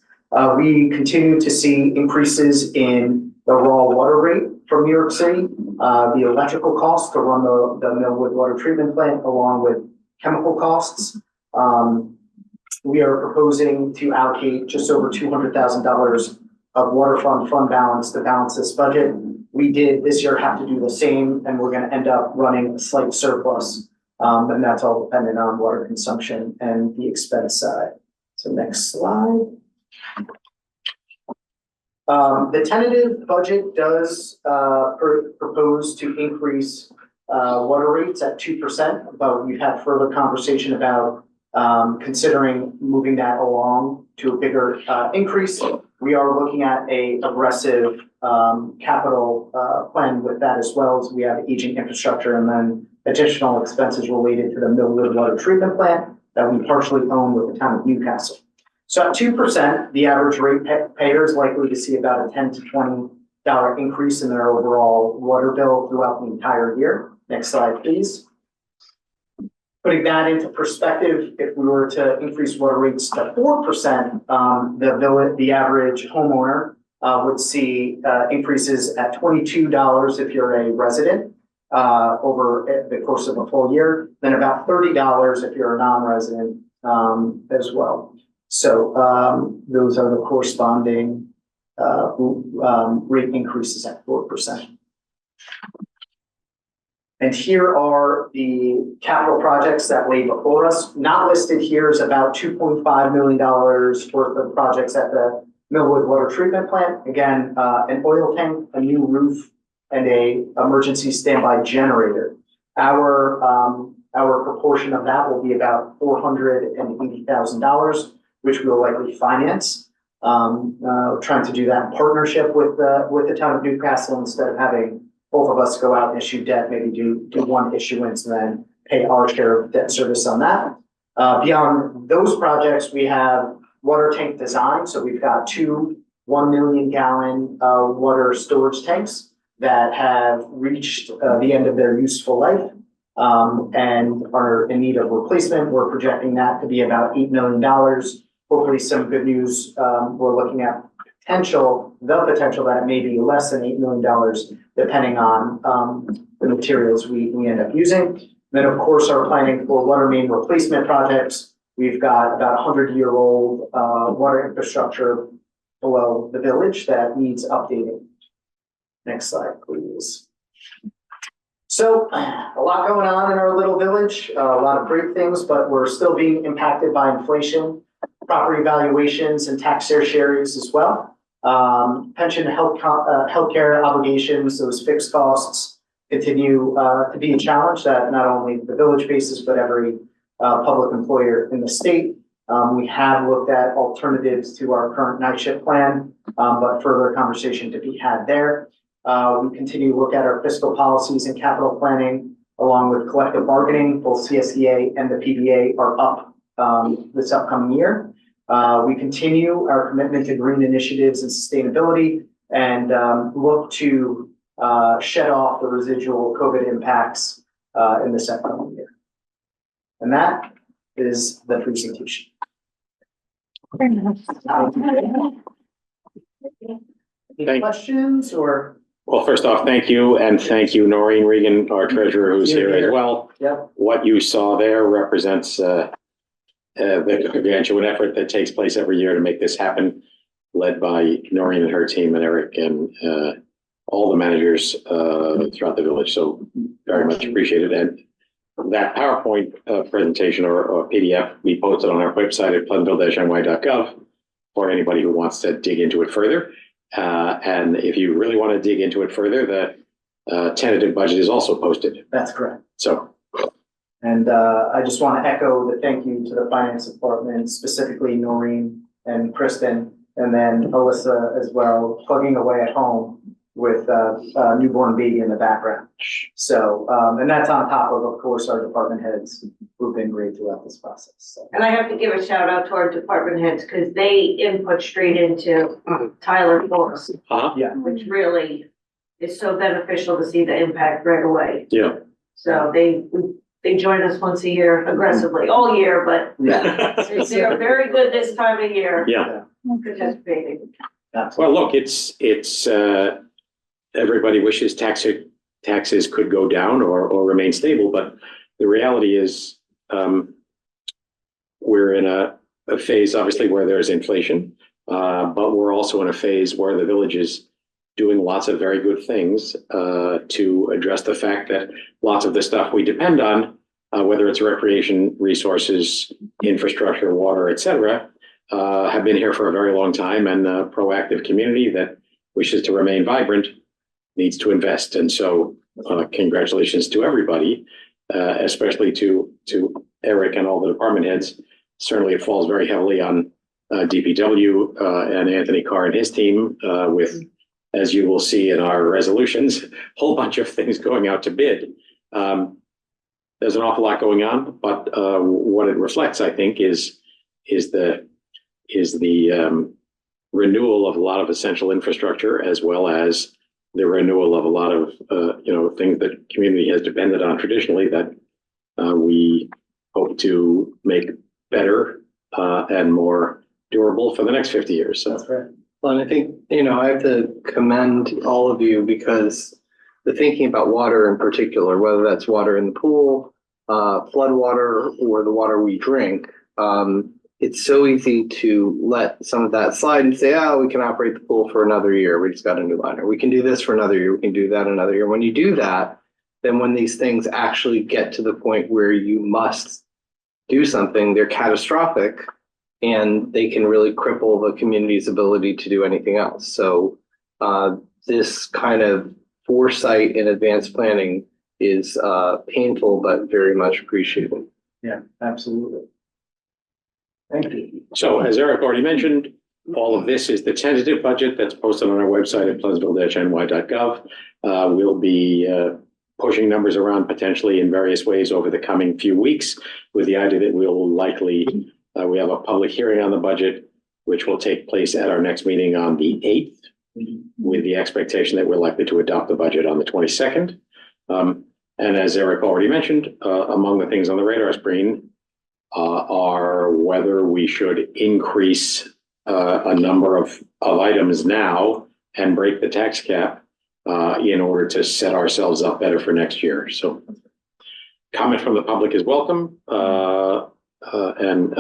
J: We continue to see increases in the raw water rate from New York City, the electrical costs to run the Millwood Water Treatment Plant, along with chemical costs. We are proposing to allocate just over $200,000 of water fund balance to balance this budget. We did this year have to do the same, and we're going to end up running a slight surplus. And that's all dependent on water consumption and the expense side. So next slide. The tentative budget does propose to increase water rates at 2%, but we've had further conversation about considering moving that along to a bigger increase. We are looking at a aggressive capital plan with that, as well as we have aging infrastructure and then additional expenses related to the Millwood Water Treatment Plant that we partially own with the town of Newcastle. So at 2%, the average rate payer is likely to see about a $10 to $20 increase in their overall water bill throughout the entire year. Next slide, please. Putting that into perspective, if we were to increase water rates to 4%, the average homeowner would see increases at $22 if you're a resident over the course of a full year, then about $30 if you're a non-resident as well. So those are the corresponding rate increases at 4%. And here are the capital projects that lay before us. Not listed here is about $2.5 million worth of projects at the Millwood Water Treatment Plant. Again, an oil tank, a new roof, and a emergency standby generator. Our proportion of that will be about $480,000, which we'll likely finance. Trying to do that in partnership with the town of Newcastle instead of having both of us go out and issue debt, maybe do one issuance and then pay our share of debt service on that. Beyond those projects, we have water tank design. So we've got two 1 million gallon water storage tanks that have reached the end of their useful life and are in need of replacement. We're projecting that to be about $8 million. Hopefully some good news. We're looking at the potential that it may be less than $8 million, depending on the materials we end up using. Then, of course, our planning for water main replacement projects. We've got about 100-year-old water infrastructure below the village that needs updating. Next slide, please. So a lot going on in our little village, a lot of great things, but we're still being impacted by inflation, property valuations, and tax shares as well. Pension and healthcare obligations, those fixed costs continue to be a challenge that not only the village faces, but every public employer in the state. We have looked at alternatives to our current night shift plan, but further conversation to be had there. We continue to look at our fiscal policies and capital planning, along with collective bargaining. Both CSEA and the PBA are up this upcoming year. We continue our commitment to green initiatives and sustainability and look to shed off the residual COVID impacts in this upcoming year. And that is the presentation. Any questions or?
A: Well, first off, thank you. And thank you, Noreen Regan, our treasurer, who's here as well.
J: Yep.
A: What you saw there represents the gargantuan effort that takes place every year to make this happen, led by Noreen and her team and Eric and all the managers throughout the village. So very much appreciated. And that PowerPoint presentation or PDF we posted on our website at pleasantville-ny.gov for anybody who wants to dig into it further. And if you really want to dig into it further, the tentative budget is also posted.
J: That's correct.
A: So.
J: And I just want to echo the thank you to the finance department, specifically Noreen and Kristen, and then Alyssa as well, plugging away at home with a newborn baby in the background. So, and that's on top of course, our department heads who've been great throughout this process. So.
K: And I have to give a shout out to our department heads because they input straight into Tyler Force,
J: Yeah.
K: which really is so beneficial to see the impact right away.
A: Yeah.
K: So They join us once a year aggressively, all year, but they're very good this time of year.
A: Yeah.
K: Participating.
A: Well, look, it's, everybody wishes taxes could go down or remain stable, but the reality is, we're in a phase, obviously, where there's inflation, but we're also in a phase where the village is doing lots of very good things to address the fact that lots of the stuff we depend on, whether it's recreation, resources, infrastructure, water, et cetera, have been here for a very long time, and a proactive community that wishes to remain vibrant needs to invest. And so congratulations to everybody, especially to Eric and all the department heads. Certainly it falls very heavily on DPW and Anthony Carr and his team with, as you will see in our resolutions, a whole bunch of things going out to bid. There's an awful lot going on, but what it reflects, I think, is the renewal of a lot of essential infrastructure, as well as the renewal of a lot of things that community has depended on traditionally that we hope to make better and more durable for the next 50 years. So.
C: That's right. Well, and I think, I have to commend all of you, because the thinking about water in particular, whether that's water in the pool, flood water, or the water we drink, it's so easy to let some of that slide and say, we can operate the pool for another year. We just got a new liner. We can do this for another year. We can do that another year. When you do that, then when these things actually get to the point where you must do something, they're catastrophic, and they can really cripple the community's ability to do anything else. So this kind of foresight and advanced planning is painful, but very much appreciated.
J: Yeah, absolutely. Thank you.
A: So as Eric already mentioned, all of this is the tentative budget that's posted on our website at pleasantville-ny.gov. We'll be pushing numbers around potentially in various ways over the coming few weeks, with the idea that we'll likely, we have a public hearing on the budget, which will take place at our next meeting on the 8th, with the expectation that we're likely to adopt the budget on the 22nd. And as Eric already mentioned, among the things on the radar screen are whether we should increase a number of items now and break the tax cap in order to set ourselves up better for next year. So comment from the public is welcome, and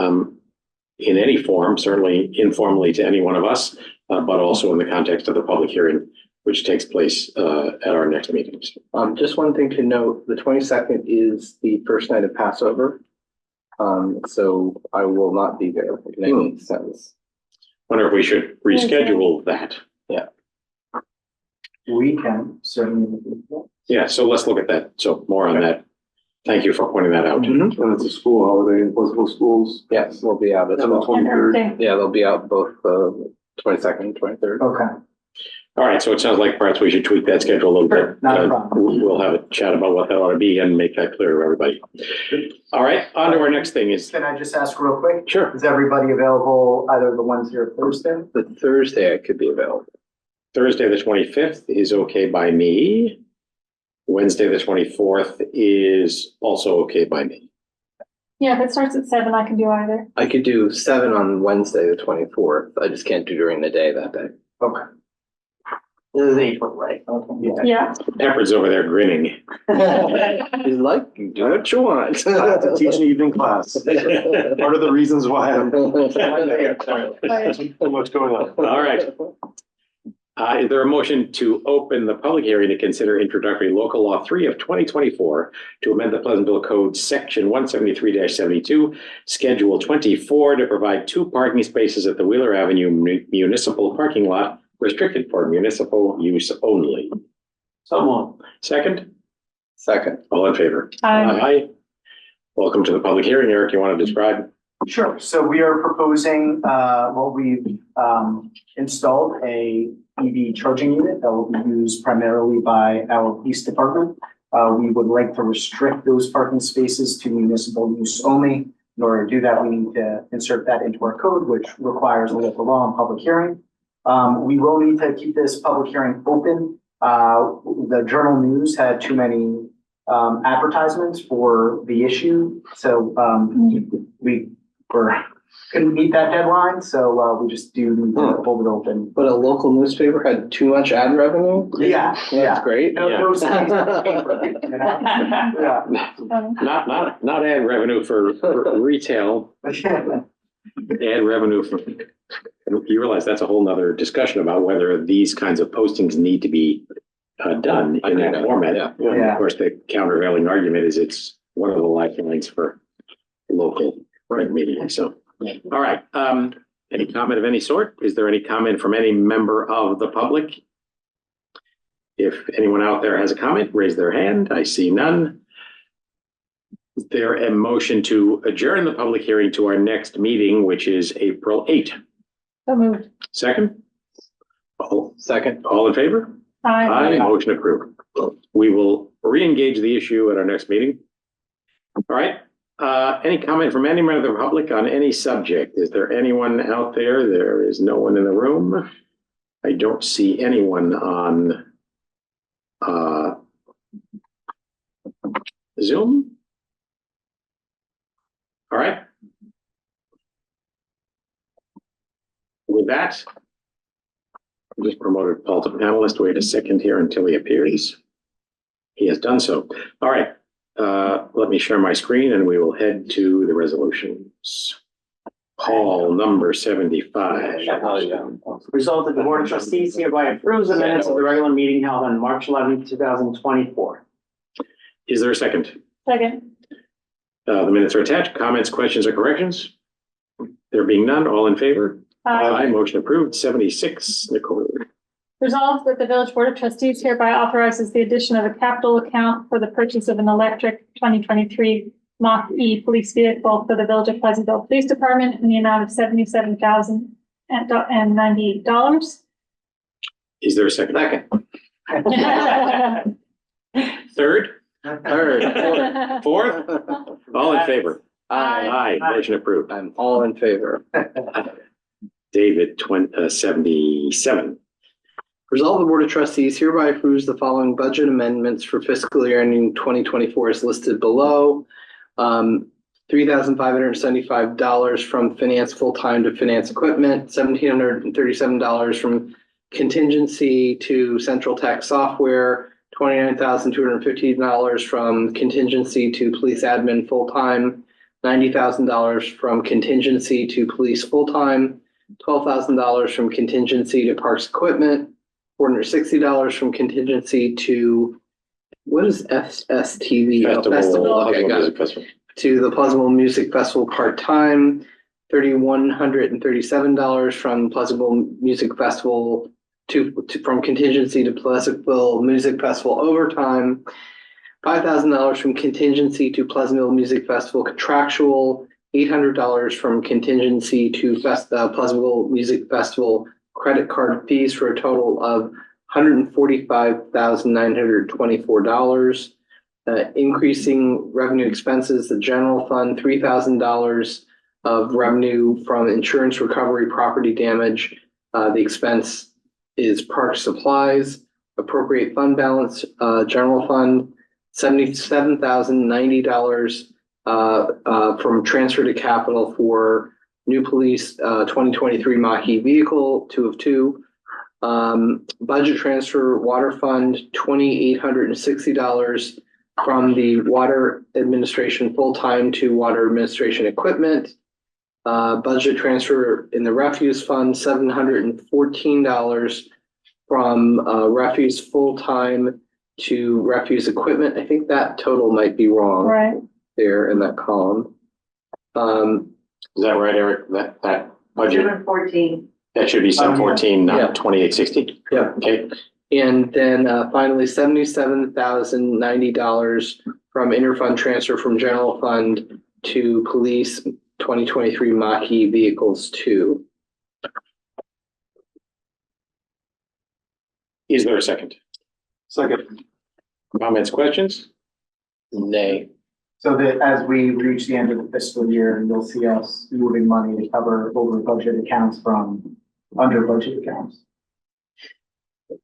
A: in any form, certainly informally to any one of us, but also in the context of the public hearing, which takes place at our next meetings.
C: Just one thing to note, the 22nd is the first night of Passover. So I will not be there in any sense.
A: Wonder if we should reschedule that.
C: Yeah.
J: We can certainly.
A: Yeah, so let's look at that. So more on that. Thank you for pointing that out.
L: And it's a school holiday in Pleasantville schools.
C: Yes, we'll be out.
L: It's on the 23rd.
C: Yeah, they'll be out both 22nd and 23rd.
J: Okay.
A: All right, so it sounds like perhaps we should tweak that schedule a little bit.
J: Not a problem.
A: We'll have a chat about what that ought to be and make that clear to everybody. All right, on to our next thing is.
J: Can I just ask real quick?
A: Sure.
J: Is everybody available either the Wednesday or Thursday?
C: The Thursday I could be available.
A: Thursday, the 25th is okay by me. Wednesday, the 24th is also okay by me.
D: Yeah, if it starts at 7, I can do either.
C: I could do 7 on Wednesday, the 24th. I just can't do during the day that day.
J: Okay. This is April, right? Okay.
D: Yeah.
A: Pepper's over there grinning.
C: He's like, you do what you want.
L: I have to teach an evening class. Part of the reasons why I'm. Too much going on.
A: All right. Is there a motion to open the public hearing to consider introductory local law 3 of 2024 to amend the Pleasantville Code section 173-72, schedule 24 to provide 2 parking spaces at the Wheeler Avenue municipal parking lot restricted for municipal use only?
F: Someone.
A: Second?
C: Second.
A: All in favor?
D: Aye.
A: Welcome to the public hearing. Eric, you want to describe?
J: Sure. So we are proposing, we've installed a EV charging unit that will be used primarily by our police department. We would like to restrict those parking spaces to municipal use only. In order to do that, we need to insert that into our code, which requires a local law and public hearing. We will need to keep this public hearing open. The Journal News had too many advertisements for the issue. So, we couldn't meet that deadline, so, we just do need to hold it open.
C: But a local newspaper had too much ad revenue?
J: Yeah,
C: That's great.
J: No cities that came from it, you know? Yeah.
A: Not ad revenue for retail, ad revenue for, you realize that's a whole nother discussion about whether these kinds of postings need to be done in that format.
C: Yeah.
A: And of course, the countervailing argument is it's one of the lifelines for local print media, so. All right, any comment of any sort? Is there any comment from any member of the public? If anyone out there has a comment, raise their hand. I see none. Is there a motion to adjourn the public hearing to our next meeting, which is April 8th?
D: So moved.
A: Second?
C: Second.
A: All in favor?
D: Aye.
A: Motion approved. We will re-engage the issue at our next meeting. All right. Any comment from any member of the public on any subject? Is there anyone out there? There is no one in the room. I don't see anyone on Zoom. All right. With that, I just promoted Paul to panelist. Wait a second here until he appears. He has done so. All right. Let me share my screen and we will head to the resolutions. Paul, number 75.
E: Result that the Board of Trustees hereby approves the minutes of the regular meeting held on March 11th, 2024.
A: Is there a second?
D: Second.
A: The minutes are attached. Comments, questions, or corrections? There being none, all in favor?
D: Aye.
A: Motion approved. 76, Nicole.
D: Resolved that the Village Board of Trustees hereby authorizes the addition of a capital account for the purchase of an electric 2023 Mach-E police vehicle for the Village of Pleasantville Police Department in the amount of $77,098.
A: Is there a second? Third? Fourth? All in favor?
D: Aye.
A: Motion approved.
C: I'm all in favor.
A: David, 77.
C: Resolve the Board of Trustees hereby approves the following budget amendments for fiscal year ending 2024 as listed below. $3,575 from finance full-time to finance equipment, $1,737 from contingency to central tax software, $29,250 from contingency to police admin full-time, $90,000 from contingency to police full-time, $12,000 from contingency to parks equipment, $460 from contingency to, what is FSTV? Festival. Okay, got it. To the Pleasantville Music Festival part-time, $3,137 from Pleasantville Music Festival from contingency to Pleasantville Music Festival overtime, $5,000 from contingency to Pleasantville Music Festival contractual, $800 from contingency to Pleasantville Music Festival credit card fees for a total of $145,924. Increasing revenue expenses, the general fund, $3,000 of revenue from insurance recovery, property damage. The expense is park supplies. Appropriate fund balance, general fund, $77,090 from transfer to capital for new police 2023 Mach-E vehicle, 2 of 2. Budget transfer, water fund, $2,860 from the water administration full-time to water administration equipment. Budget transfer in the refuse fund, $714 from refuse full-time to refuse equipment. I think that total might be wrong.
D: Right.
C: There in that column.
A: Is that right, Eric? That budget,
K: 714.
A: that should be 714,
C: Yeah.
A: not 2860.
C: Yeah.
A: Okay.
C: And then finally, $77,090 from interfund transfer from general fund to police 2023 Mach-E vehicles 2.
A: Is there a second?
L: Second.
A: Comments, questions?
C: Nay.
J: So that as we reach the end of the fiscal year, you'll see us moving money to cover over budget accounts from under budget accounts.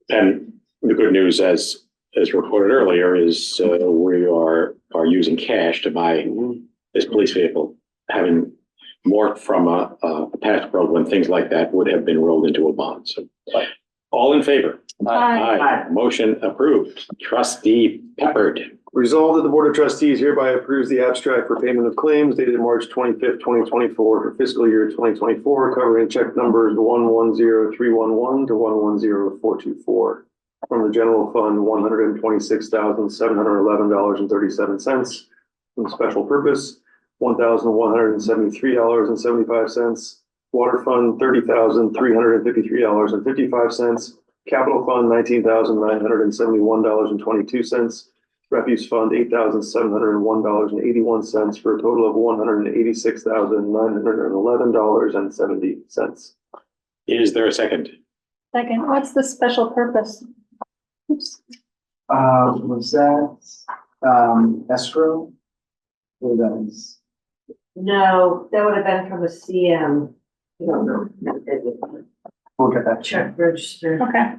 A: And the good news, as as reported earlier, is we are using cash to buy this police vehicle, having more from a past world when things like that would have been rolled into a bond. So, all in favor?
D: Aye.
A: Motion approved. Trustee Peppard.
L: Resolved that the Board of Trustees hereby approves the abstract for payment of claims dated March 25th, 2024 for fiscal year 2024, covering check numbers 110311 to 110424. From the general fund, $126,711.37. From special purpose, $1,173.75. Water fund, $30,353.55. Capital fund, $19,971.22. Refuse fund, $8,701.81 for a total of $186,911.70.
A: Is there a second?
D: Second, what's the special purpose? Oops.
J: Was that, escrow? Or that is,
K: No, that would have been from a CM. I don't know.
J: we'll get that.
K: Check register.
D: Okay,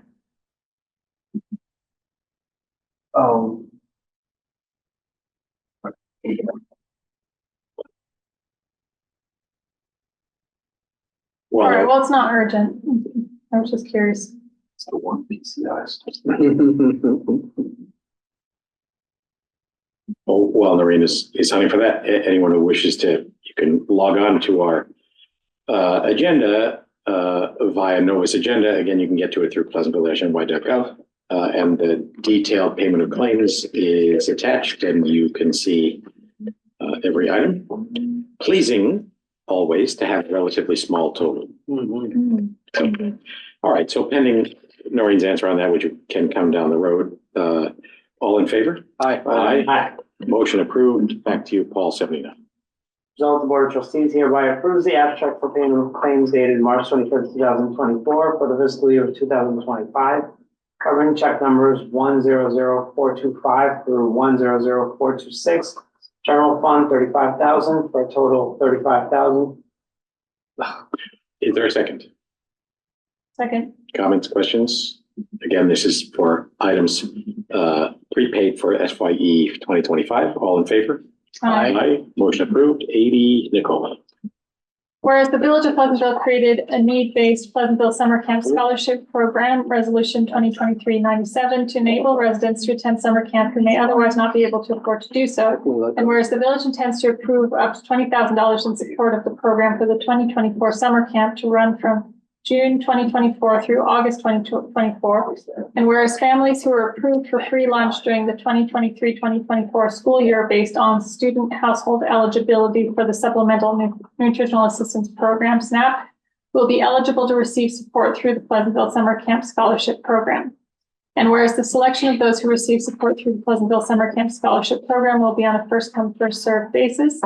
J: Oh,
D: all right,
A: Well,
D: well, it's not urgent. I was just curious.
J: it's the one PCI.
A: oh, well, Noreen is hunting for that. Anyone who wishes to, you can log on to our agenda via Novus Agenda. Again, you can get to it through pleasantville.ny.gov. And the detailed payment of claims is attached, and you can see every item. Pleasing always to have a relatively small total. So, all right, so pending Noreen's answer on that, which can come down the road. All in favor?
C: Aye.
A: Aye. Motion approved. Back to you, Paul 79.
E: Result, the Board of Trustees hereby approves the abstract for payment of claims dated March 25th, 2024 for the fiscal year of 2025, covering check numbers 100425 through 100426. General fund, $35,000 for a total of $35,000.
A: Is there a second?
D: Second,
A: Comments, questions? Again, this is for items prepaid for SYE 2025. All in favor?
D: aye.
A: Motion approved. 80, Nicole.
D: Whereas the Village of Pleasantville created a need-based Pleasantville Summer Camp Scholarship Program, Resolution 2023-97, to enable residents to attend summer camp who may otherwise not be able to afford to do so. And whereas the village intends to approve up to $20,000 in support of the program for the 2024 summer camp to run from June 2024 through August 2024. And whereas families who are approved for free lunch during the 2023-2024 school year based on student household eligibility for the Supplemental Nutritional Assistance Program, SNAP, will be eligible to receive support through the Pleasantville Summer Camp Scholarship Program. And whereas the selection of those who receive support through the Pleasantville Summer Camp Scholarship Program will be on a first-come, first-served basis.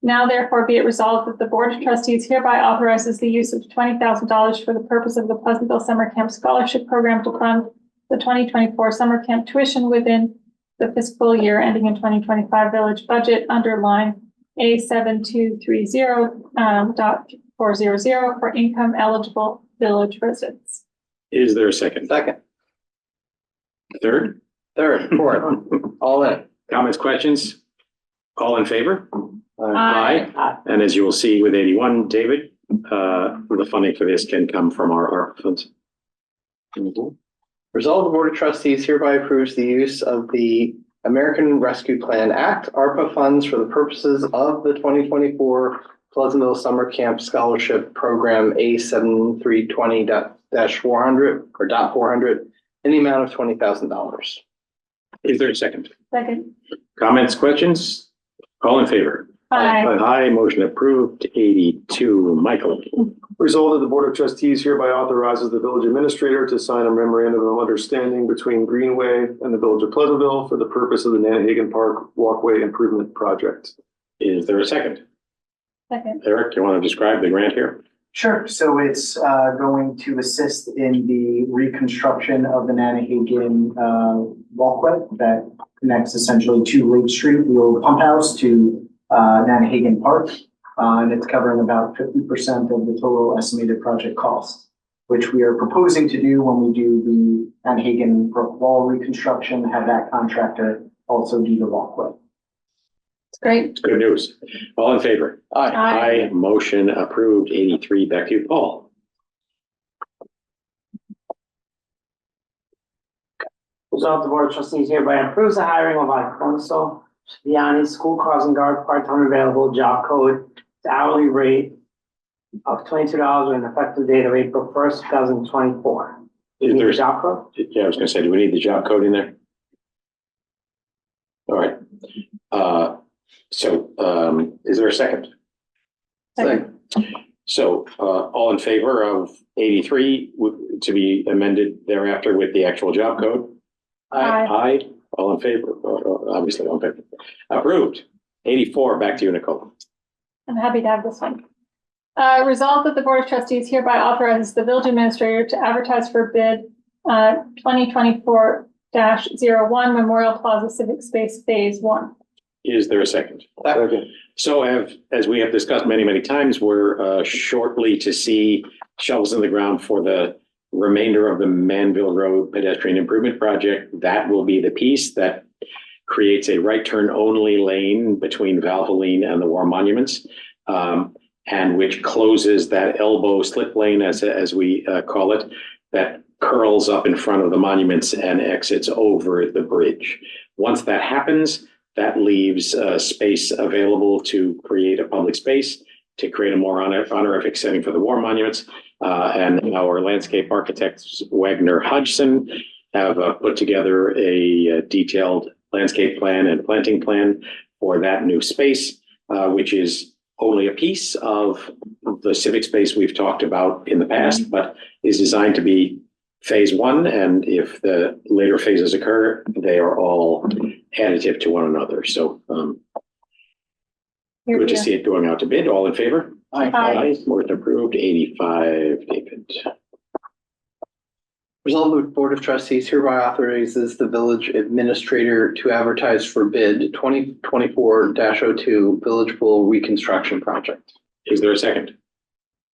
D: Now therefore be it resolved that the Board of Trustees hereby authorizes the use of $20,000 for the purpose of the Pleasantville Summer Camp Scholarship Program to fund the 2024 summer camp tuition within the fiscal year ending in 2025 village budget under line A7230.400 for income eligible village residents.
A: Is there a second?
C: Second,
A: Third?
C: third, fourth, all in.
A: Comments, questions? All in favor?
D: Aye.
A: And as you will see with 81, David, the funding for this can come from our ARPA funds.
C: Resolved, the Board of Trustees hereby approves the use of the American Rescue Plan Act, ARPA funds for the purposes of the 2024 Pleasantville Summer Camp Scholarship Program A7320-400 or .400 in the amount of $20,000.
A: Is there a second?
D: Second.
A: Comments, questions? All in favor?
D: Aye.
A: Aye, motion approved. 82, Michael.
L: Resolved that the Board of Trustees hereby authorizes the village administrator to sign a memorandum of understanding between Greenway and the Village of Pleasantville for the purpose of the Nanahagan Park Walkway Improvement Project.
A: Is there a second?
D: Second.
A: Eric, you want to describe the grant here?
J: Sure, so it's going to assist in the reconstruction of the Nanahagan walkway that connects essentially to Lake Street, the old pump house, to Nanahagan Park. And it's covering about 50% of the total estimated project cost. which we are proposing to do when we do the Van Hagen Brook Wall reconstruction, have that contractor also do the walkway.
D: It's great.
A: It's good news. All in favor?
D: Aye.
A: Motion approved. 83. Back to you, Paul.
E: Resolved, the Board of Trustees hereby approves the hiring of Alfonso Vianney, school crossing guard, part-time available, job code, the hourly rate of $22 with an effective date of April 1st, 2024.
A: Is
E: Need
A: there
E: a job code?
A: Yeah, I was gonna say, do we need the job code in there? All right. Is there a second?
D: Second.
A: So, all in favor of 83 to be amended thereafter with the actual job code?
D: Aye.
A: Aye. All in favor? Obviously, all in favor. Approved. 84, back to you, Nicole.
D: I'm happy to have this one. Resolved that the Board of Trustees hereby authorizes the village administrator to advertise for bid 2024-01 Memorial Plaza Civic Space Phase 1.
A: Is there a second?
L: Second.
A: So as we have discussed many, many times, we're shortly to see shovels in the ground for the remainder of the Manville Road pedestrian improvement project. That will be the piece that creates a right turn only lane between Valvoline and the War Monuments, and which closes that elbow slip lane, as we call it, that curls up in front of the monuments and exits over the bridge. Once that happens, that leaves space available to create a public space, to create a more honorific setting for the war monuments. And our landscape architects, Wagner Hodgson, have put together a detailed landscape plan and planting plan for that new space, which is only a piece of the civic space we've talked about in the past, but is designed to be phase one. And if the later phases occur, they are all additive to one another. So good to see it going out to bid. All in favor?
D: Aye.
A: Motion approved. 85, David.
C: Resolved, the Board of Trustees hereby authorizes the village administrator to advertise for bid 2024-02 Village Pool Reconstruction Project.
A: Is there a second?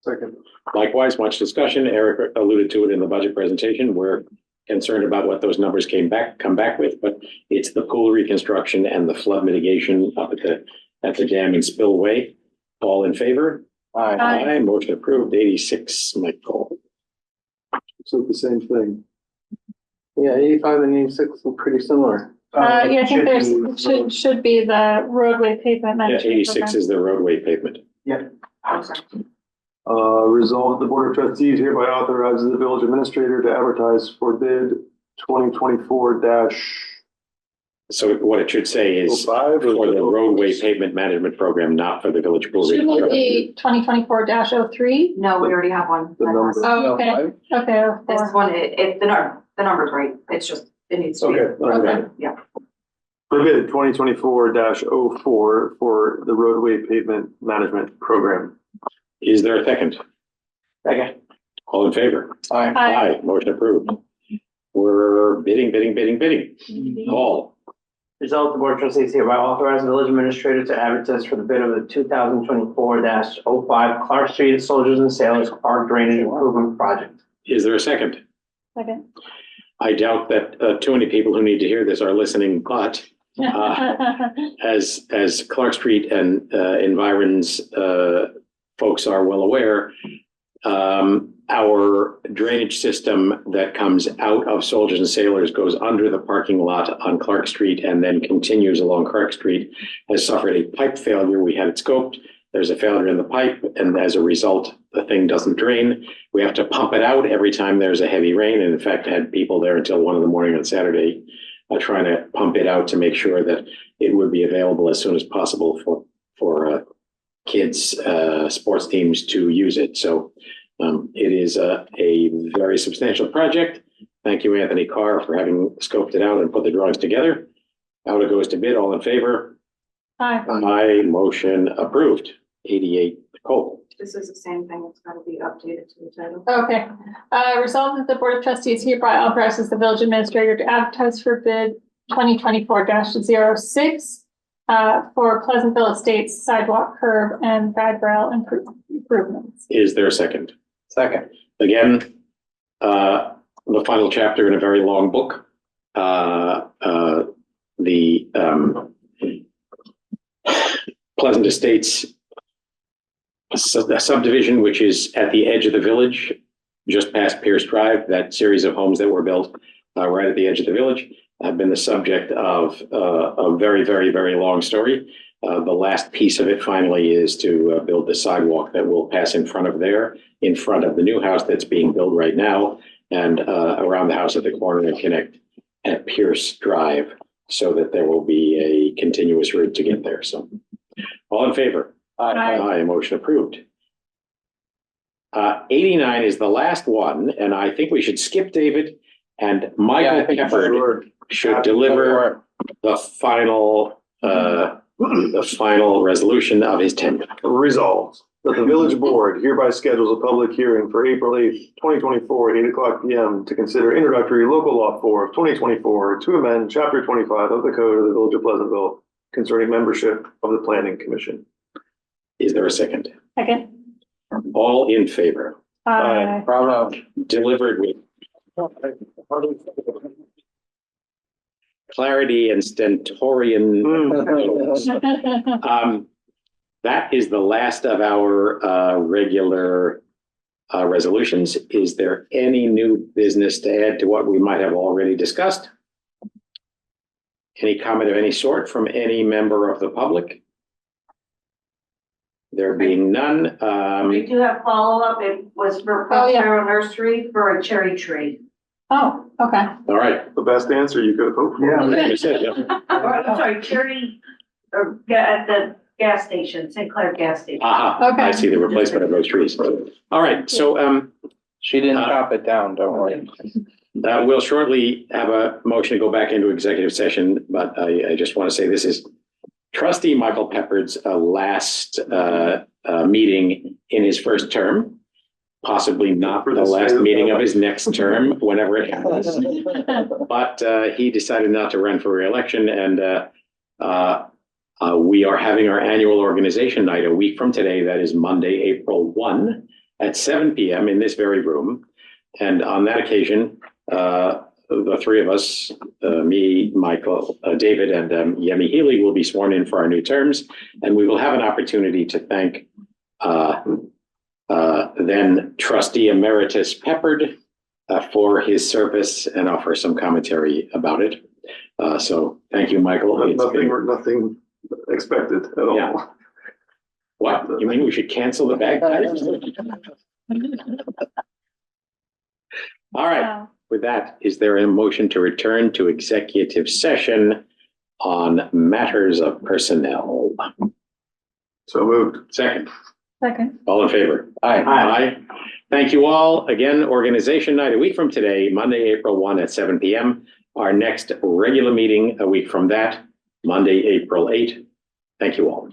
L: Second.
A: Likewise, much discussion. Eric alluded to it in the budget presentation. We're concerned about what those numbers come back with, but it's the pool reconstruction and the flood mitigation up at the dam and spillway. All in favor?
D: Aye.
A: Motion approved. 86, Michael.
L: So the same thing.
C: Yeah, 85 and 86 look pretty similar.
D: Yeah, I think
J: Should
D: there's,
J: be-
D: should be the roadway pavement
A: Yeah,
D: management
A: 86
D: program.
A: is the roadway pavement.
L: Resolved, the Board of Trustees hereby authorizes the village administrator to advertise for bid 2024
A: So what it should say is for
L: 05
A: the roadway pavement management program, not for the village pool.
D: Shouldn't it
A: reconstruction.
D: be 2024-03?
K: No, we already have one.
L: The number.
D: Oh, okay, okay.
K: This is one, the number's right, it's just, it needs to be.
L: Okay.
D: Okay.
K: Yeah.
L: For bid 2024-04 for the roadway pavement management program.
A: Is there a second?
E: Second.
A: All in favor?
D: Aye.
A: Motion approved. We're bidding. Paul.
E: Result, the Board of Trustees hereby authorize the village administrator to advertise for the bid of the 2024-05 Clark Street Soldiers and Sailors Park Drainage Improvement Project.
A: Is there a second?
D: Second.
A: I doubt that too many people who need to hear this are listening, but as Clark Street and environs folks are well aware, our drainage system that comes out of Soldiers and Sailors goes under the parking lot on Clark Street and then continues along Clark Street, has suffered a pipe failure. We had it scoped. There's a failure in the pipe, and as a result, the thing doesn't drain. We have to pump it out every time there's a heavy rain. And in fact, I had people there until 1 a.m. on Saturday trying to pump it out to make sure that it would be available as soon as possible for kids, sports teams to use it. So it is a very substantial project. Thank you, Anthony Carr, for having scoped it out and put the drawings together. Out it goes to bid. All in favor?
D: Aye.
A: Aye. Motion approved. 88, Nicole.
K: This is the same thing, it's gotta be updated to the title.
D: Okay. Resolved that the Board of Trustees hereby authorizes the village administrator to advertise for bid 2024-06 for Pleasantville Estates sidewalk curb and guide rail improvements.
A: Is there a second?
C: Second.
A: Again, the final chapter in a very long book. The Pleasant Estates subdivision, which is at the edge of the village, just past Pierce Drive, that series of homes that were built right at the edge of the village, have been the subject of a very, very, very long story. The last piece of it finally is to build the sidewalk that will pass in front of the new house that's being built right now, and around the house at the corner and connect at Pierce Drive, so that there will be a continuous route to get there. So, all in favor? Aye. Motion approved. 89 is the last one, and I think we should skip David, and Michael Peppard should deliver the final resolution of his tenure.
L: Resolved that the village board hereby schedules a public hearing for April 8th, 2024 at 8:00 p.m. to consider introductory local law 4 of 2024 to amend chapter 25 of the code of the village of Pleasantville concerning membership of the planning commission.
A: Is there a second?
D: Second.
A: All in favor?
D: Aye.
C: Bravo.
A: Delivered with clarity and stentorian. That is the last of our regular resolutions. Is there any new business to add to what we might have already discussed? Any comment of any sort from any member of the public? There being none,
K: We do have follow-up. It was for Prospero Nursery for a cherry tree.
D: Oh, okay.
A: all right.
L: The best answer you could have hoped for.
A: Like you said, yeah.
K: I'm sorry, cherry, at the gas station, St. Clair gas station.
A: Aha,
D: Okay.
A: I see the replacement of those trees. All right, so
C: She didn't chop it down, don't worry.
A: we'll shortly have a motion to go back into executive session, but I just want to say this is Trustee Michael Peppard's last meeting in his first term. Possibly not the last meeting of his next term, whenever it happens. But he decided not to run for re-election, and we are having our annual organization night a week from today. That is Monday, April 1 at 7 p.m. in this very room. And on that occasion, the three of us, me, Michael, David, and Yemi Healy will be sworn in for our new terms, and we will have an opportunity to thank then Trustee Emeritus Peppard for his service and offer some commentary about it. So thank you, Michael. It's been-
L: Nothing expected at all.
A: Yeah. What, you mean we should cancel the bagpipes? All right,
D: Wow.
A: with that, is there a motion to return to executive session on matters of personnel?
L: So moved.
A: Second,
D: Second.
A: all in favor?
C: Aye.
A: Aye. Thank you all. Again, organization night a week from today, Monday, April 1 at 7 p.m. Our next regular meeting a week from that, Monday, April 8. Thank you all.